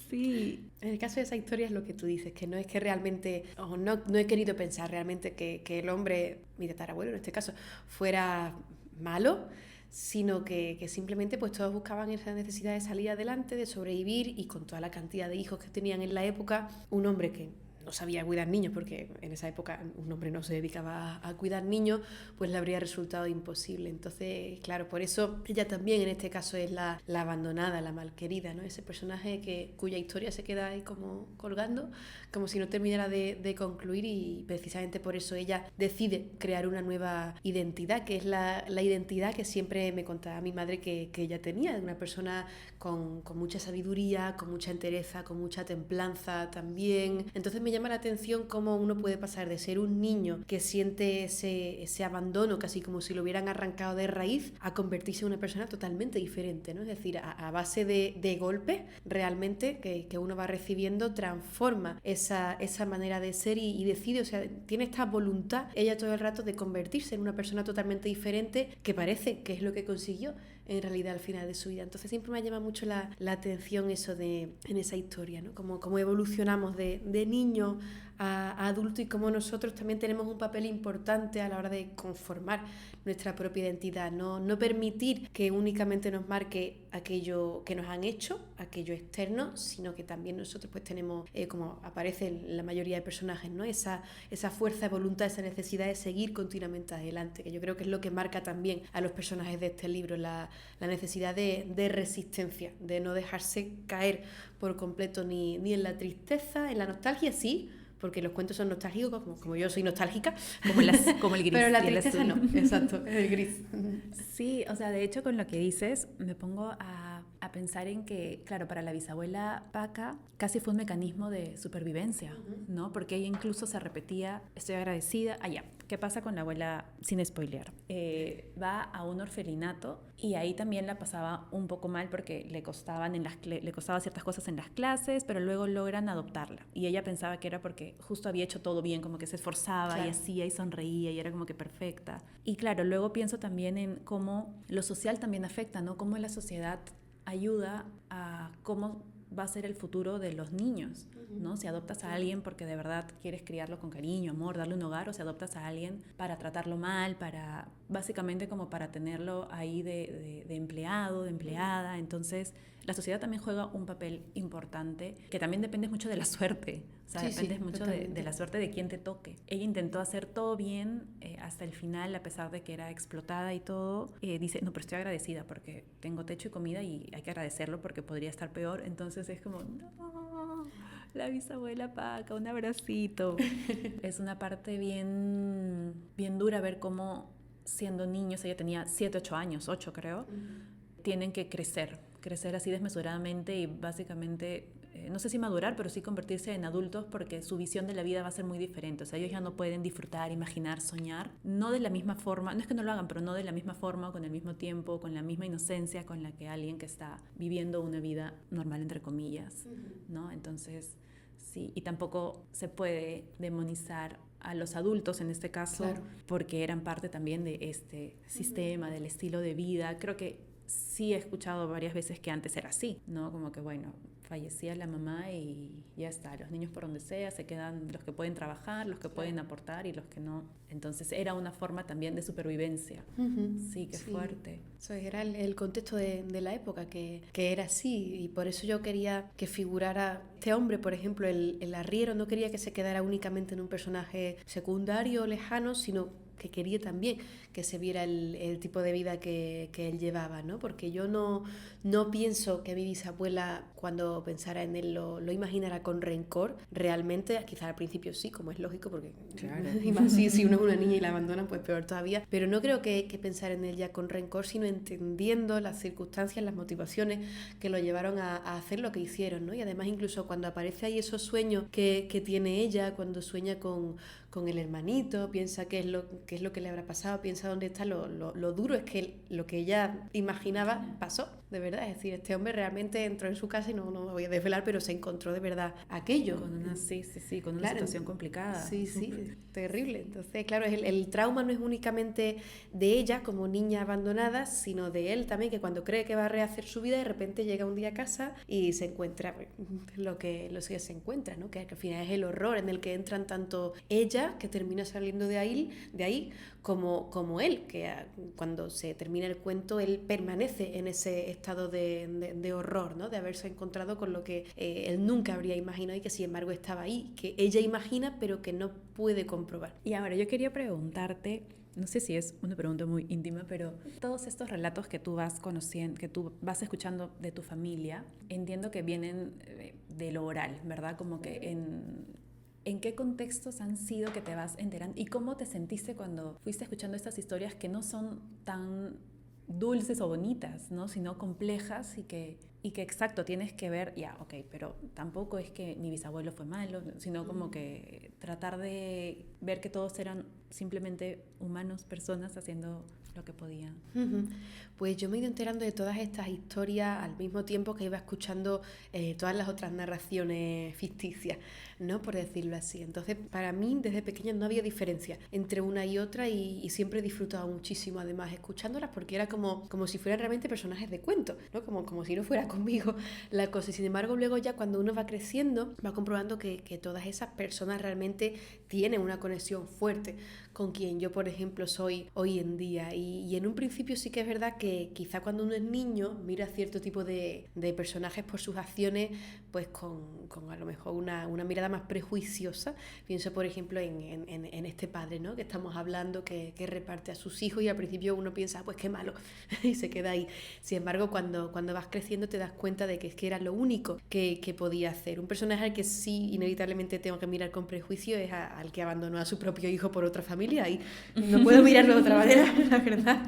Sí. En el caso de esa historia es lo que tú dices, que no es que realmente, o no he querido pensar realmente que el hombre, mi tatarabuelo en este caso, fuera malo, sino que simplemente pues todos buscaban esa necesidad de salir adelante, de sobrevivir, y con toda la cantidad de hijos que tenían en la época, un hombre que no sabía cuidar niños, porque en esa época un hombre no se dedicaba a cuidar niños, pues le habría resultado imposible. Entonces, claro, por eso ella también en este caso es la abandonada, la malquerida, ¿no? Ese personaje cuya historia se queda ahí como colgando, como si no terminara de concluir, y precisamente por eso ella decide crear una nueva identidad, que es la identidad que siempre me contaba mi madre que ella tenía, de una persona con mucha sabiduría, con mucha entereza, con mucha templanza también. Entonces me me llama la atención cómo uno puede pasar de ser un niño que siente ese abandono, casi como si lo hubieran arrancado de raíz, a convertirse en una persona totalmente diferente, ¿no? Es decir, a base de golpes, realmente, que uno va recibiendo, transforma esa manera de ser y decide, o sea, tiene esta voluntad, ella todo el rato, de convertirse en una persona totalmente diferente, que parece que es lo que consiguió en realidad al final de su vida. Entonces siempre me llama mucho la atención eso en esa historia, ¿no? Cómo evolucionamos de niño a adulto y cómo nosotros también tenemos un papel importante a la hora de conformar nuestra propia identidad, no permitir que únicamente nos marque aquello que nos han hecho, aquello externo, sino que también nosotros pues tenemos, como aparece en la mayoría de personajes, ¿no? Esa fuerza de voluntad, esa necesidad de seguir continuamente adelante, que yo creo que es lo que marca también a los personajes de este libro, la necesidad de resistencia, de no dejarse caer por completo ni en la tristeza, en la nostalgia sí, porque los cuentos son nostálgicos, como yo soy nostálgica, como el gris. Pero la tristeza no, exacto, el gris. Sí, o sea, de hecho con lo que dices me pongo a pensar en que, claro, para la bisabuela Paca casi fue un mecanismo de supervivencia, ¿no? Porque ella incluso se repetía, estoy agradecida, ya. ¿Qué pasa con la abuela? Sin spoilear. Va a un orfelinato y ahí también la pasaba un poco mal porque le costaban ciertas cosas en las clases, pero luego logran adoptarla. Y ella pensaba que era porque justo había hecho todo bien, como que se esforzaba, claro, y hacía y sonreía y era como que perfecta. Y claro, luego pienso también en cómo lo social también afecta, ¿no? Cómo la sociedad ayuda a cómo va a ser el futuro de los niños, ¿no? Si adoptas a alguien porque de verdad quieres criarlo con cariño, amor, darle un hogar, o si adoptas a alguien para tratarlo mal, básicamente como para tenerlo ahí de empleado, de empleada. Entonces, la sociedad también juega un papel importante, que también depende mucho de la suerte. O sea, depende mucho de la suerte de quien te toque. Ella intentó hacer todo bien hasta el final, a pesar de que era explotada y todo. Dice, no, pero estoy agradecida porque tengo techo y comida y hay que agradecerlo porque podría estar peor. Entonces es como, no, la bisabuela Paca, un abracito. Es una parte bien, bien dura ver cómo, siendo niños, ella tenía 7, 8 años, 8 creo, tienen que crecer así desmesuradamente y básicamente, no sé si madurar, pero sí convertirse en adultos porque su visión de la vida va a ser muy diferente. O sea, ellos ya no pueden disfrutar, imaginar, soñar, no de la misma forma, no es que no lo hagan, pero no de la misma forma, con el mismo tiempo, con la misma inocencia con la que alguien que está viviendo una vida normal, entre comillas, ¿no? Entonces, sí, y tampoco se puede demonizar a los adultos en este caso, claro, porque eran parte también de este sistema, del estilo de vida. Creo que sí he escuchado varias veces que antes era así, ¿no? Como que, bueno, fallecía la mamá y ya está, los niños por donde sea, se quedan los que pueden trabajar, los que pueden aportar y los que no. Entonces era una forma también de supervivencia. Sí, qué fuerte. Eso era el contexto de la época, que era así, y por eso yo quería que figurara este hombre, por ejemplo, el arriero, no quería que se quedara únicamente en un personaje secundario, lejano, sino que quería también que se viera el tipo de vida que él llevaba, ¿no? Porque yo no pienso que mi bisabuela, cuando pensara en él, lo imaginara con rencor. Realmente, quizás al principio sí, como es lógico, porque claro, y más si uno es una niña y la abandonan, pues peor todavía. Pero no creo que pensar en él ya con rencor, sino entendiendo las circunstancias, las motivaciones que lo llevaron a hacer lo que hicieron, ¿no? Y además incluso cuando aparece ahí esos sueños que tiene ella, cuando sueña con el hermanito, piensa qué es lo que le habrá pasado, piensa dónde está, lo duro es que lo que ella imaginaba pasó, de verdad. Es decir, este hombre realmente entró en su casa y no me voy a desvelar, pero se encontró de verdad aquello. Con una situación complicada. Sí, terrible. Entonces, claro, el trauma no es únicamente de ella como niña abandonada, sino de él también, que cuando cree que va a rehacer su vida, de repente llega un día a casa y se encuentra lo que se encuentra, ¿no? Que al final es el horror en el que entran tanto ella, que termina saliendo de ahí como él, que cuando se termina el cuento, él permanece en ese estado de horror, ¿no? De haberse encontrado con lo que él nunca habría imaginado y que sin embargo estaba ahí, que ella imagina pero que no puede comprobar. Y ahora yo quería preguntarte, no sé si es una pregunta muy íntima, pero todos estos relatos que tú vas conociendo, que tú vas escuchando de tu familia, entiendo que vienen de lo oral, ¿verdad? Como que ¿en qué contextos han sido que te vas enterando? ¿Y cómo te sentiste cuando fuiste escuchando estas historias que no son tan dulces o bonitas, ¿no? Sino complejas y que exacto, tienes que ver, ya, ok, pero tampoco es que mi bisabuelo fue malo, sino como que tratar de ver que todos eran simplemente humanos, personas haciendo lo que podían. Pues yo me he ido enterando de todas estas historias al mismo tiempo que iba escuchando todas las otras narraciones ficticias, ¿no? Por decirlo así. Entonces, para mí, desde pequeña no había diferencia entre una y otra y siempre he disfrutado muchísimo, además, escuchándolas porque era como si fueran realmente personajes de cuento, ¿no? Como si no fuera conmigo la cosa. Y sin embargo, luego ya cuando uno va creciendo, va comprobando que todas esas personas realmente tienen una conexión fuerte con quien yo, por ejemplo, soy hoy en día. Y en un principio sí que es verdad que quizá cuando uno es niño mira cierto tipo de personajes por sus acciones, pues con a lo mejor una mirada más prejuiciosa. Pienso, por ejemplo, en este padre, ¿no? Que estamos hablando, que reparte a sus hijos y al principio uno piensa, pues qué malo, y se queda ahí. Sin embargo, cuando vas creciendo te das cuenta de que es que era lo único que podía hacer. Un personaje al que sí inevitablemente tengo que mirar con prejuicio es al que abandonó a su propio hijo por otra familia y no puedo mirarlo de otra manera, la verdad.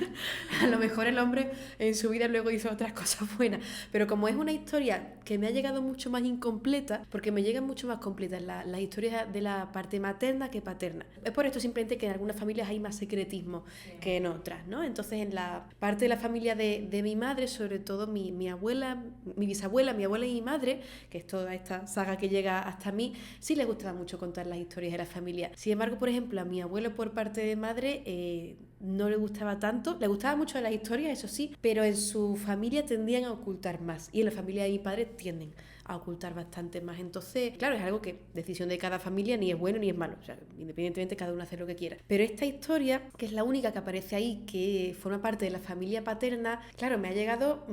A lo mejor el hombre en su vida luego hizo otras cosas buenas, pero como es una historia que me ha llegado mucho más incompleta, porque me llegan mucho más completas las historias de la parte materna que paterna. Es por esto simplemente que en algunas familias hay más secretismo que en otras, ¿no? Entonces en la parte de la familia de mi madre, sobre todo mi abuela, mi bisabuela, mi abuela y mi madre, que es toda esta saga que llega hasta mí, sí le gustaba mucho contar las historias de la familia. Sin embargo, por ejemplo, a mi abuelo por parte de madre no le gustaba tanto, le gustaba mucho las historias, eso sí, pero en su familia tendían a ocultar más y en la familia de mi padre tienden a ocultar bastante más. Entonces, claro, es algo que decisión de cada familia, ni es bueno ni es malo, o sea, independientemente cada uno hace lo que quiera. Pero esta historia, que es la única que aparece ahí, que forma parte de la familia paterna, claro, me ha llegado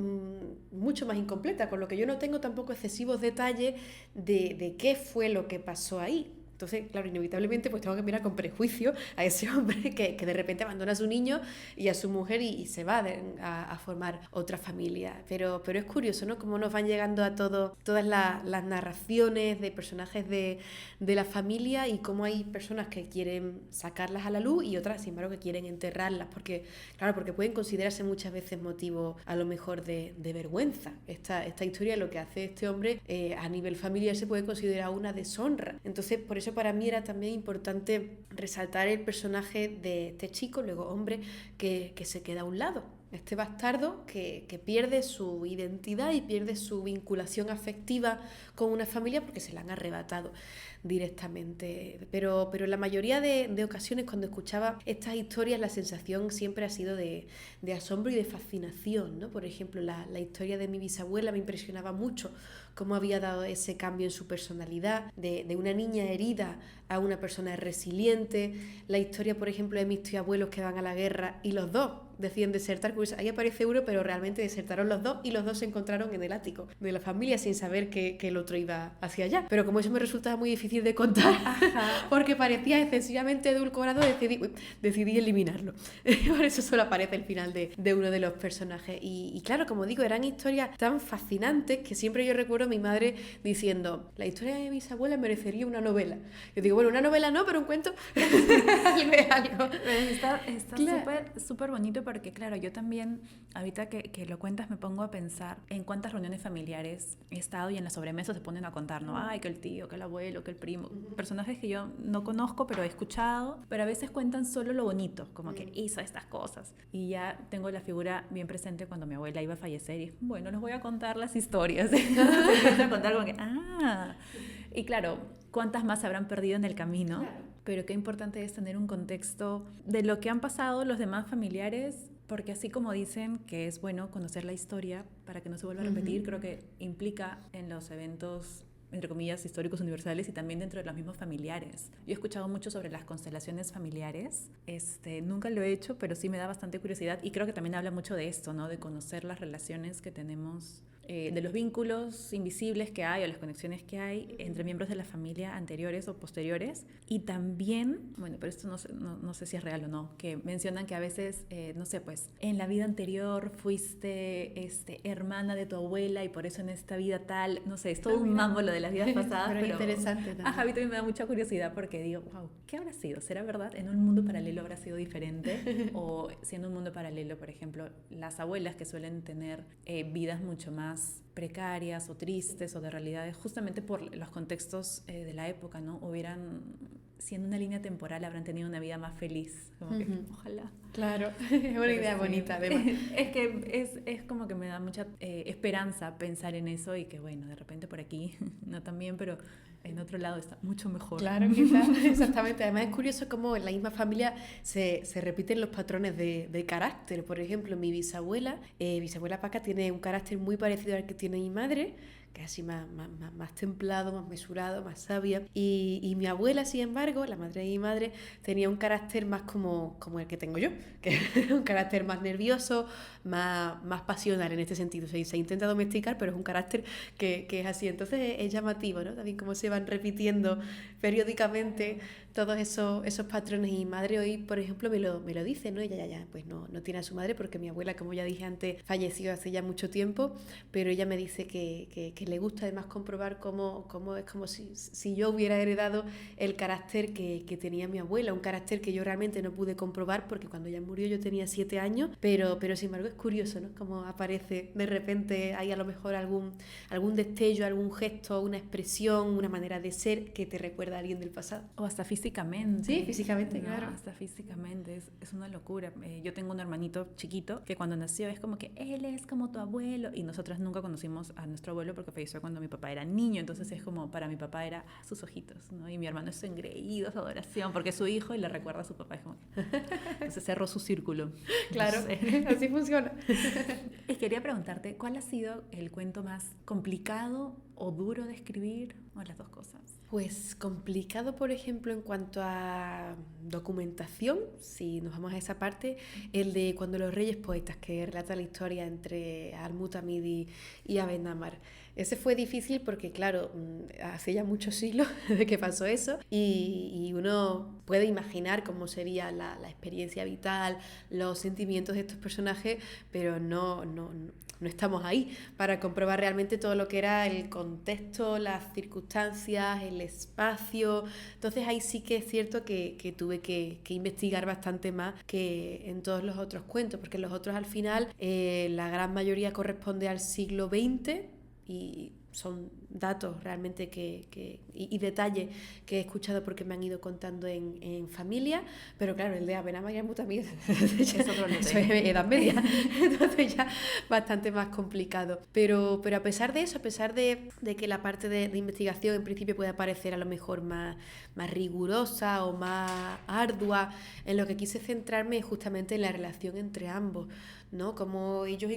mucho más incompleta, con lo que yo no tengo tampoco excesivos detalles de qué fue lo que pasó ahí. Entonces, claro, inevitablemente pues tengo que mirar con prejuicio a ese hombre que de repente abandona a su niño y a su mujer y se va a formar otra familia. Pero es curioso, ¿no? Cómo nos van llegando a todas las narraciones de personajes de la familia y cómo hay personas que quieren sacarlas a la luz y otras, sin embargo, que quieren enterrarlas. Porque pueden considerarse muchas veces motivo a lo mejor de vergüenza. Esta historia, lo que hace este hombre a nivel familiar se puede considerar una deshonra. Entonces, por eso para mí era también importante resaltar el personaje de este chico, luego hombre, que se queda a un lado. Este bastardo que pierde su identidad y pierde su vinculación afectiva con una familia porque se la han arrebatado directamente. Pero en la mayoría de ocasiones cuando escuchaba estas historias la sensación siempre ha sido de asombro y de fascinación, ¿no? Por ejemplo, la historia de mi bisabuela me impresionaba mucho cómo había dado ese cambio en su personalidad, de una niña herida a una persona resiliente. La historia, por ejemplo, de mis tíos abuelos que van a la guerra y los dos deciden desertar, pues ahí aparece uno, pero realmente desertaron los dos y los dos se encontraron en el ático de la familia sin saber que el otro iba hacia allá. Pero como eso me resultaba muy difícil de contar, porque parecía excesivamente edulcorado, decidí eliminarlo. Por eso solo aparece el final de uno de los personajes. Y claro, como digo, eran historias tan fascinantes que siempre yo recuerdo a mi madre diciendo, la historia de mis abuelas merecería una novela. Yo digo, bueno, una novela no, pero un cuento algo. Está súper bonito porque, claro, yo también, ahorita que lo cuentas, me pongo a pensar en cuántas reuniones familiares he estado y en las sobremesas se ponen a contar, ¿no? Ay, que el tío, que el abuelo, que el primo. Personajes que yo no conozco, pero he escuchado, pero a veces cuentan solo lo bonito, como que hizo estas cosas. Y ya tengo la figura bien presente cuando mi abuela iba a fallecer y, bueno, les voy a contar las historias. Empiezo a contar como que, y claro, ¿cuántas más se habrán perdido en el camino? Claro. Pero qué importante es tener un contexto de lo que han pasado los demás familiares, porque así como dicen que es bueno conocer la historia para que no se vuelva a repetir, creo que implica en los eventos, entre comillas, históricos universales y también dentro de los mismos familiares. Yo he escuchado mucho sobre las constelaciones familiares, nunca lo he hecho, pero sí me da bastante curiosidad y creo que también habla mucho de esto, ¿no? De conocer las relaciones que tenemos de los vínculos invisibles que hay o las conexiones que hay entre miembros de la familia anteriores o posteriores. Y también, bueno, pero esto no sé si es real o no, que mencionan que a veces, no sé, pues en la vida anterior fuiste hermana de tu abuela y por eso en esta vida tal, no sé, es todo un mambo lo de las vidas pasadas. Pero interesante también. Ajá, a mí también me da mucha curiosidad porque digo, wow, ¿qué habrá sido? ¿Será verdad? ¿En un mundo paralelo habrá sido diferente? O siendo un mundo paralelo, por ejemplo, las abuelas que suelen tener vidas mucho más precarias o tristes o de realidades justamente por los contextos de la época, ¿no? Siendo una línea temporal, habrán tenido una vida más feliz. Como que, ojalá. Claro, es una idea bonita, además. Es que es como que me da mucha esperanza pensar en eso y que, bueno, de repente por aquí, no tan bien, pero en otro lado está mucho mejor. Claro, quizás, exactamente. Además es curioso cómo en la misma familia se repiten los patrones de carácter. Por ejemplo, mi bisabuela Paca, tiene un carácter muy parecido al que tiene mi madre, casi más templado, más mesurado, más sabia. Y mi abuela, sin embargo, la madre de mi madre, tenía un carácter más como el que tengo yo, que es un carácter más nervioso, más pasional en este sentido. Se intenta domesticar, pero es un carácter que es así. Entonces es llamativo, ¿no? También cómo se van repitiendo periódicamente todos esos patrones. Y mi madre hoy, por ejemplo, me lo dice, ¿no? Ella ya pues no tiene a su madre porque mi abuela, como ya dije antes, falleció hace ya mucho tiempo, pero ella me dice que le gusta además comprobar cómo es como si yo hubiera heredado el carácter que tenía mi abuela, un carácter que yo realmente no pude comprobar porque cuando ella murió yo tenía 7 años, pero sin embargo es curioso, ¿no? Cómo aparece de repente, hay a lo mejor algún destello, algún gesto, una expresión, una manera de ser que te recuerda a alguien del pasado. O hasta físicamente. Sí, físicamente, no, claro. Hasta físicamente, es una locura. Yo tengo un hermanito chiquito que cuando nació es como que él es como tu abuelo, y nosotras nunca conocimos a nuestro abuelo porque falleció cuando mi papá era niño, entonces es como para mi papá era sus ojitos, ¿no? Y mi hermano es su engreído, su adoración, porque es su hijo y le recuerda a su papá. Es como entonces cerró su círculo. Claro, no sé. Así funciona. Y quería preguntarte, ¿cuál ha sido el cuento más complicado o duro de escribir, o las dos cosas? Pues complicado, por ejemplo, en cuanto a documentación, si nos vamos a esa parte, el de Cuando los Reyes Poetas, que relata la historia entre Al-Mutamid y Aben-Amar. Ese fue difícil porque, claro, hace ya muchos siglos de que pasó eso y uno puede imaginar cómo sería la experiencia vital, los sentimientos de estos personajes, pero no estamos ahí para comprobar realmente todo lo que era el contexto, las circunstancias, el espacio. Entonces ahí sí que es cierto que tuve que investigar bastante más que en todos los otros cuentos, porque los otros al final la gran mayoría corresponde al siglo XX y son datos realmente y detalles que he escuchado porque me han ido contando en familia, pero claro, el de Aben-Amar y Al-Mutamid eso es edad media, entonces ya bastante más complicado. Pero a pesar de eso, a pesar de que la parte de investigación en principio puede parecer a lo mejor más rigurosa o más ardua, en lo que quise centrarme es justamente en la relación entre ambos, ¿no? Como ellos,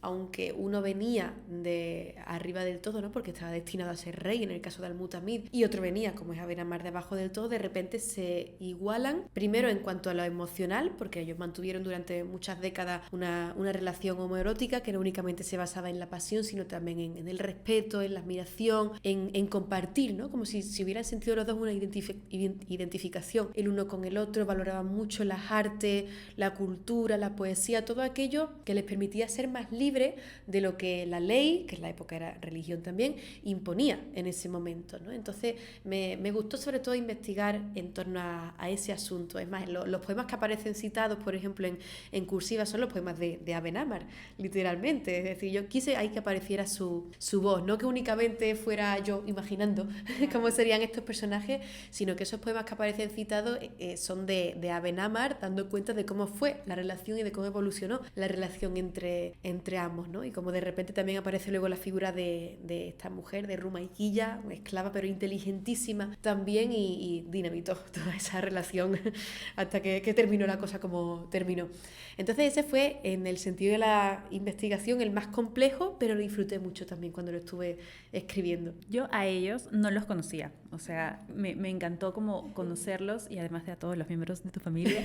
aunque uno venía de arriba del todo, ¿no? Porque estaba destinado a ser rey en el caso de Al-Mutamid, y otro venía, como es Aben-Amar, de abajo del todo, de repente se igualan, primero en cuanto a lo emocional, porque ellos mantuvieron durante muchas décadas una relación homoerótica que no únicamente se basaba en la pasión, sino también en el respeto, en la admiración, en compartir, ¿no? Como si hubieran sentido los dos una identificación el uno con el otro, valoraban mucho las artes, la cultura, la poesía, todo aquello que les permitía ser más libres de lo que la ley, que en la época era religión también, imponía en ese momento, ¿no? Entonces me gustó sobre todo investigar en torno a ese asunto. Es más, los poemas que aparecen citados, por ejemplo, en cursiva son los poemas de Aben-Amar, literalmente. Es decir, yo quise ahí que apareciera su voz, no que únicamente fuera yo imaginando cómo serían estos personajes, sino que esos poemas que aparecen citados son de Aben-Amar, dando cuenta de cómo fue la relación y de cómo evolucionó la relación entre ambos, ¿no? Y como de repente también aparece luego la figura de esta mujer, de Rumaiquilla, una esclava pero inteligentísima también, y dinamitó toda esa relación hasta que terminó la cosa como terminó. Entonces ese fue, en el sentido de la investigación, el más complejo, pero lo disfruté mucho también cuando lo estuve escribiendo. Yo a ellos no los conocía, O sea, me encantó como conocerlos y además de a todos los miembros de tu familia,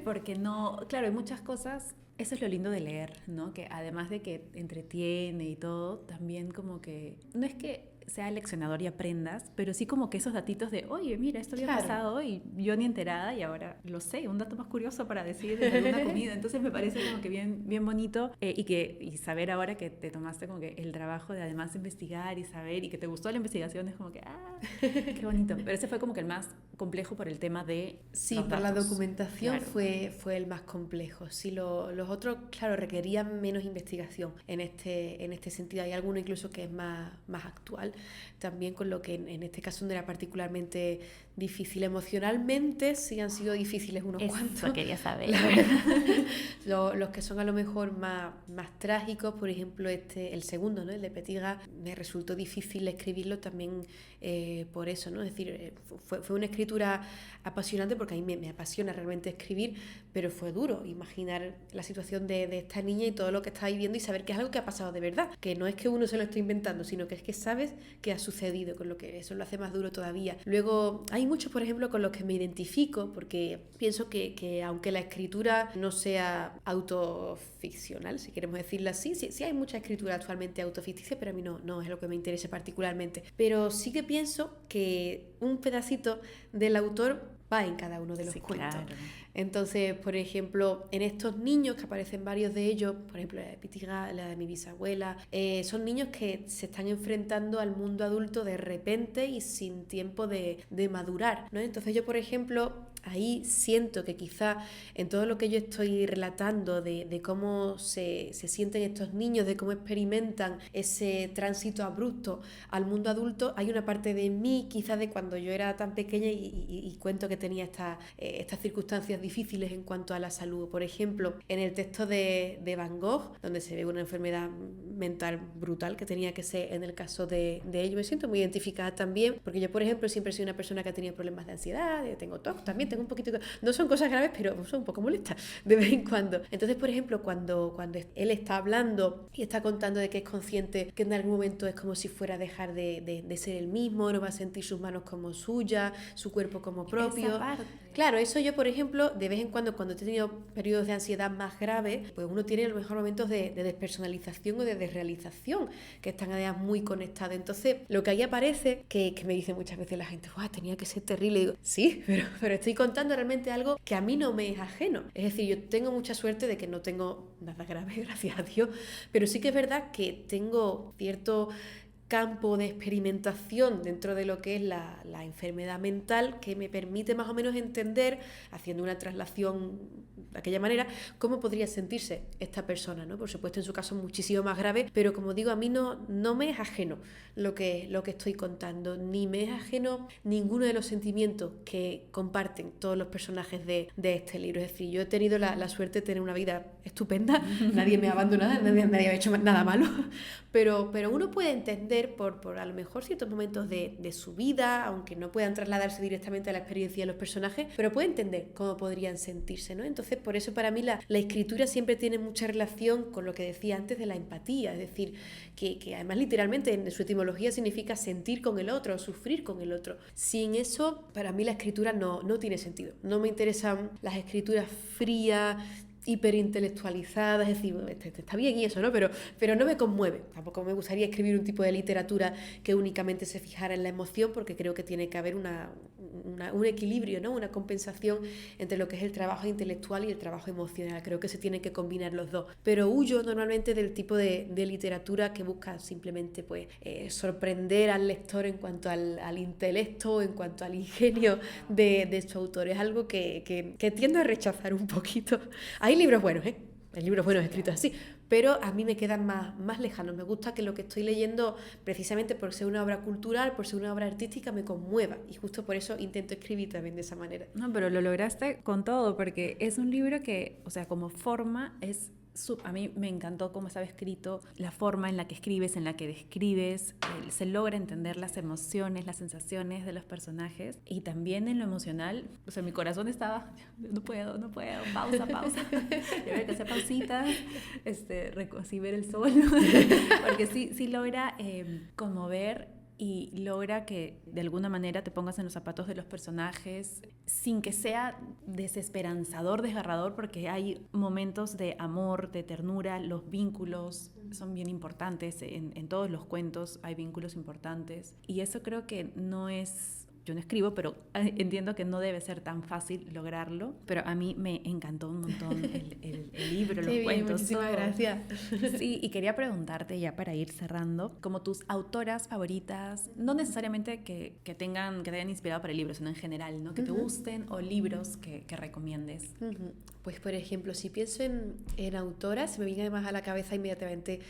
porque no, claro, hay muchas cosas, eso es lo lindo de leer, ¿no? Que además de que entretiene y todo, también como que, no es que sea leccionador y aprendas, pero sí como que esos datitos de, oye, mira, esto había pasado y yo ni enterada y ahora lo sé, un dato más curioso para decir de alguna comida. Entonces me parece como que bien bonito y saber ahora que te tomaste como que el trabajo de además investigar y saber y que te gustó la investigación es como que, qué bonito. Pero ese fue como que el más complejo por el tema de sí, los por datos. la documentación Claro. fue el más complejo. Sí, los otros, claro, requerían menos investigación en este sentido. Hay alguno incluso que es más actual, también con lo que en este caso no era particularmente difícil emocionalmente, sí han sido difíciles unos cuantos. Eso quería saber. La verdad. Los que son a lo mejor más trágicos, por ejemplo, el segundo, ¿no? El de Petiga, me resultó difícil escribirlo también por eso, ¿no? Es decir, fue una escritura apasionante porque a mí me apasiona realmente escribir, pero fue duro imaginar la situación de esta niña y todo lo que está viviendo y saber que es algo que ha pasado de verdad, que no es que uno se lo esté inventando, sino que es que sabes que ha sucedido, con lo que eso lo hace más duro todavía. Luego, hay muchos, por ejemplo, con los que me identifico, porque pienso que aunque la escritura no sea autoficcional, si queremos decirlo así, sí hay mucha escritura actualmente autoficticia, pero a mí no es lo que me interesa particularmente. Pero sí que pienso que un pedacito del autor va en cada uno de los cuentos. Claro. Entonces, por ejemplo, en estos niños, que aparecen varios de ellos, por ejemplo, la de Pitiga, la de mi bisabuela, son niños que se están enfrentando al mundo adulto de repente y sin tiempo de madurar, ¿no? Entonces yo, por ejemplo, ahí siento que quizá en todo lo que yo estoy relatando de cómo se sienten estos niños, de cómo experimentan ese tránsito abrupto al mundo adulto, hay una parte de mí, quizás de cuando yo era tan pequeña y cuento que tenía estas circunstancias difíciles en cuanto a la salud. Por ejemplo, en el texto de Van Gogh, donde se ve una enfermedad mental brutal que tenía que ser en el caso de ellos, me siento muy identificada también, porque yo, por ejemplo, siempre he sido una persona que ha tenido problemas de ansiedad, tengo TOC también, tengo un poquito, no son cosas graves, pero son un poco molestas de vez en cuando. Entonces, por ejemplo, cuando él está hablando y está contando de que es consciente que en algún momento es como si fuera a dejar de ser el mismo, no va a sentir sus manos como suyas, su cuerpo como propio. Claro, eso yo, por ejemplo, de vez en cuando he tenido periodos de ansiedad más graves, pues uno tiene a lo mejor momentos de despersonalización o de desrealización, que están además muy conectados. Entonces, lo que ahí aparece, que me dice muchas veces la gente, ¡guau, tenía que ser terrible! Y digo, sí, pero estoy contando realmente algo que a mí no me es ajeno. Es decir, yo tengo mucha suerte de que no tengo nada grave, gracias a Dios, pero sí que es verdad que tengo cierto campo de experimentación dentro de lo que es la enfermedad mental que me permite más o menos entender, haciendo una traslación de aquella manera, cómo podría sentirse esta persona, ¿no? Por supuesto, en su caso muchísimo más grave, pero como digo, a mí no me es ajeno lo que estoy contando, ni me es ajeno ninguno de los sentimientos que comparten todos los personajes de este libro. Es decir, yo he tenido la suerte de tener una vida estupenda, nadie me ha abandonado, nadie ha hecho nada malo, pero uno puede entender por a lo mejor ciertos momentos de su vida, aunque no puedan trasladarse directamente a la experiencia de los personajes, pero puede entender cómo podrían sentirse, ¿no? Entonces, por eso para mí la escritura siempre tiene mucha relación con lo que decía antes de la empatía, es decir, que además literalmente en su etimología significa sentir con el otro, sufrir con el otro. Sin eso, para mí la escritura no tiene sentido. No me interesan las escrituras frías, hiperintelectualizadas, es decir, está bien y eso, ¿no? Pero no me conmueve. Tampoco me gustaría escribir un tipo de literatura que únicamente se fijara en la emoción, porque creo que tiene que haber un equilibrio, ¿no? Una compensación entre lo que es el trabajo intelectual y el trabajo emocional. Creo que se tienen que combinar los dos. Pero huyo normalmente del tipo de literatura que busca simplemente pues, sorprender al lector en cuanto al intelecto, en cuanto al ingenio de su autor. Es algo que tiendo a rechazar un poquito. Hay libros buenos, hay libros buenos escritos así, pero a mí me quedan más lejanos. Me gusta que lo que estoy leyendo, precisamente por ser una obra cultural, por ser una obra artística, me conmueva, y justo por eso intento escribir también de esa manera. No, pero lo lograste con todo, porque es un libro que, o sea, como forma es... A mí me encantó cómo estaba escrito, la forma en la que escribes, en la que describes, se logra entender las emociones, las sensaciones de los personajes, y también en lo emocional, o sea, mi corazón estaba, no puedo, pausa, yo había que hacer pausitas, así ver el sol, porque sí logra conmover y logra que de alguna manera te pongas en los zapatos de los personajes sin que sea desesperanzador, desgarrador, porque hay momentos de amor, de ternura, los vínculos son bien importantes, en todos los cuentos hay vínculos importantes y eso creo que no es... Yo no escribo, pero entiendo que no debe ser tan fácil lograrlo. Pero a mí me encantó un montón el libro, los cuentos. Muchísimas todo. gracias. Sí, y quería preguntarte ya para ir cerrando, como tus autoras favoritas, no necesariamente que te hayan inspirado para el libro, sino en general, ¿no? Que te gusten o libros que recomiendes. Pues, por ejemplo, si pienso en autoras, se me viene además a la cabeza inmediatamente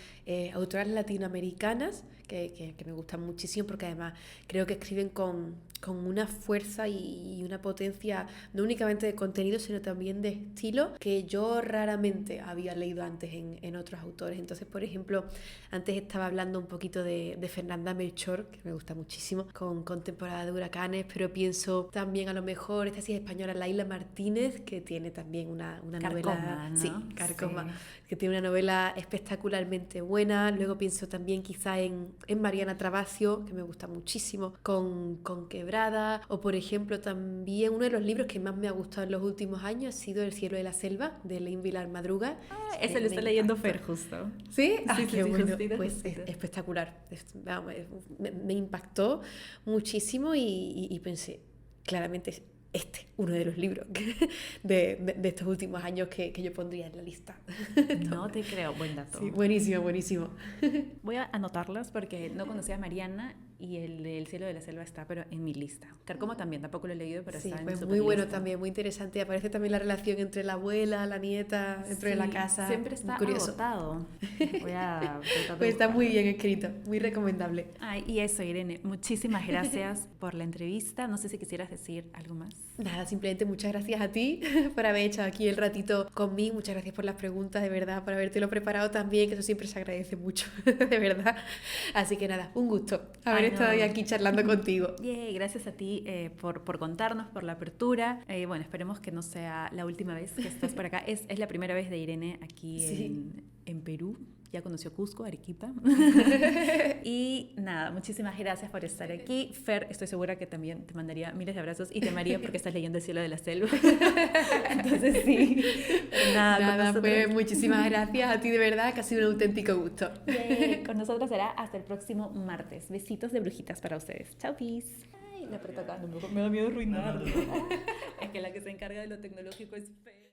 autoras latinoamericanas que me gustan muchísimo porque además creo que escriben con una fuerza y una potencia no únicamente de contenido sino también de estilo que yo raramente había leído antes en otros autores. Entonces, por ejemplo, antes estaba hablando un poquito de Fernanda Melchor, que me gusta muchísimo, con Temporada de Huracanes, pero pienso también a lo mejor, esta sí es española, Laila Martínez, que tiene también una Carcoma, novela... ¿no? Sí, Carcoma, Sí. que tiene una novela espectacularmente buena. Luego pienso también quizá en Mariana Trabacio, que me gusta muchísimo, con Quebrada, o por ejemplo también uno de los libros que más me ha gustado en los últimos años ha sido El cielo de la selva, de Elaine Vilar Madruga. Ese lo está leyendo Fer justo. ¿Sí? Sí, Qué sí, bueno. justito, Pues justito. es espectacular. Me impactó muchísimo y pensé, claramente es uno de los libros de estos últimos años que yo pondría en la lista. No te creo, buen dato. Sí, buenísimo, buenísimo. Voy a anotarlas porque no conocía a Mariana y el del cielo de la selva está, pero en mi lista. Carcoma también, tampoco lo he leído, pero Sí, está en pues mi muy bueno superlista. también, muy interesante. Aparece también la relación entre la abuela, la nieta, dentro de la Sí, casa. siempre está Muy curioso. agotado. Voy a tratar de Pues está muy buscarlo. bien escrito, muy recomendable. Ay, y eso, Irene, muchísimas gracias por la entrevista. No sé si quisieras decir algo más. Nada, simplemente muchas gracias a ti por haber echado aquí el ratito conmigo. Muchas gracias por las preguntas, de verdad, por habértelo preparado también, que eso siempre se agradece mucho, de verdad. Así que nada, un gusto haber estado hoy aquí charlando contigo. Yay, gracias a ti por contarnos, por la apertura. Bueno, esperemos que no sea la última vez que estás por acá. Es la primera vez de Irene aquí Sí. en Perú. Ya conoció Cusco, Arequipa. Y nada, muchísimas gracias por estar aquí. Fer, estoy segura que también te mandaría miles de abrazos y te amaría porque estás leyendo El cielo de la selva. Entonces sí. Nada, pues muchísimas gracias a ti, de verdad, que ha sido un auténtico gusto. Yay, con nosotros será hasta el próximo martes. Besitos de brujitas para ustedes. Chao, peace. Ay, la apreto acá, me da miedo arruinarlo. Es que la que se encarga de lo tecnológico es Fer.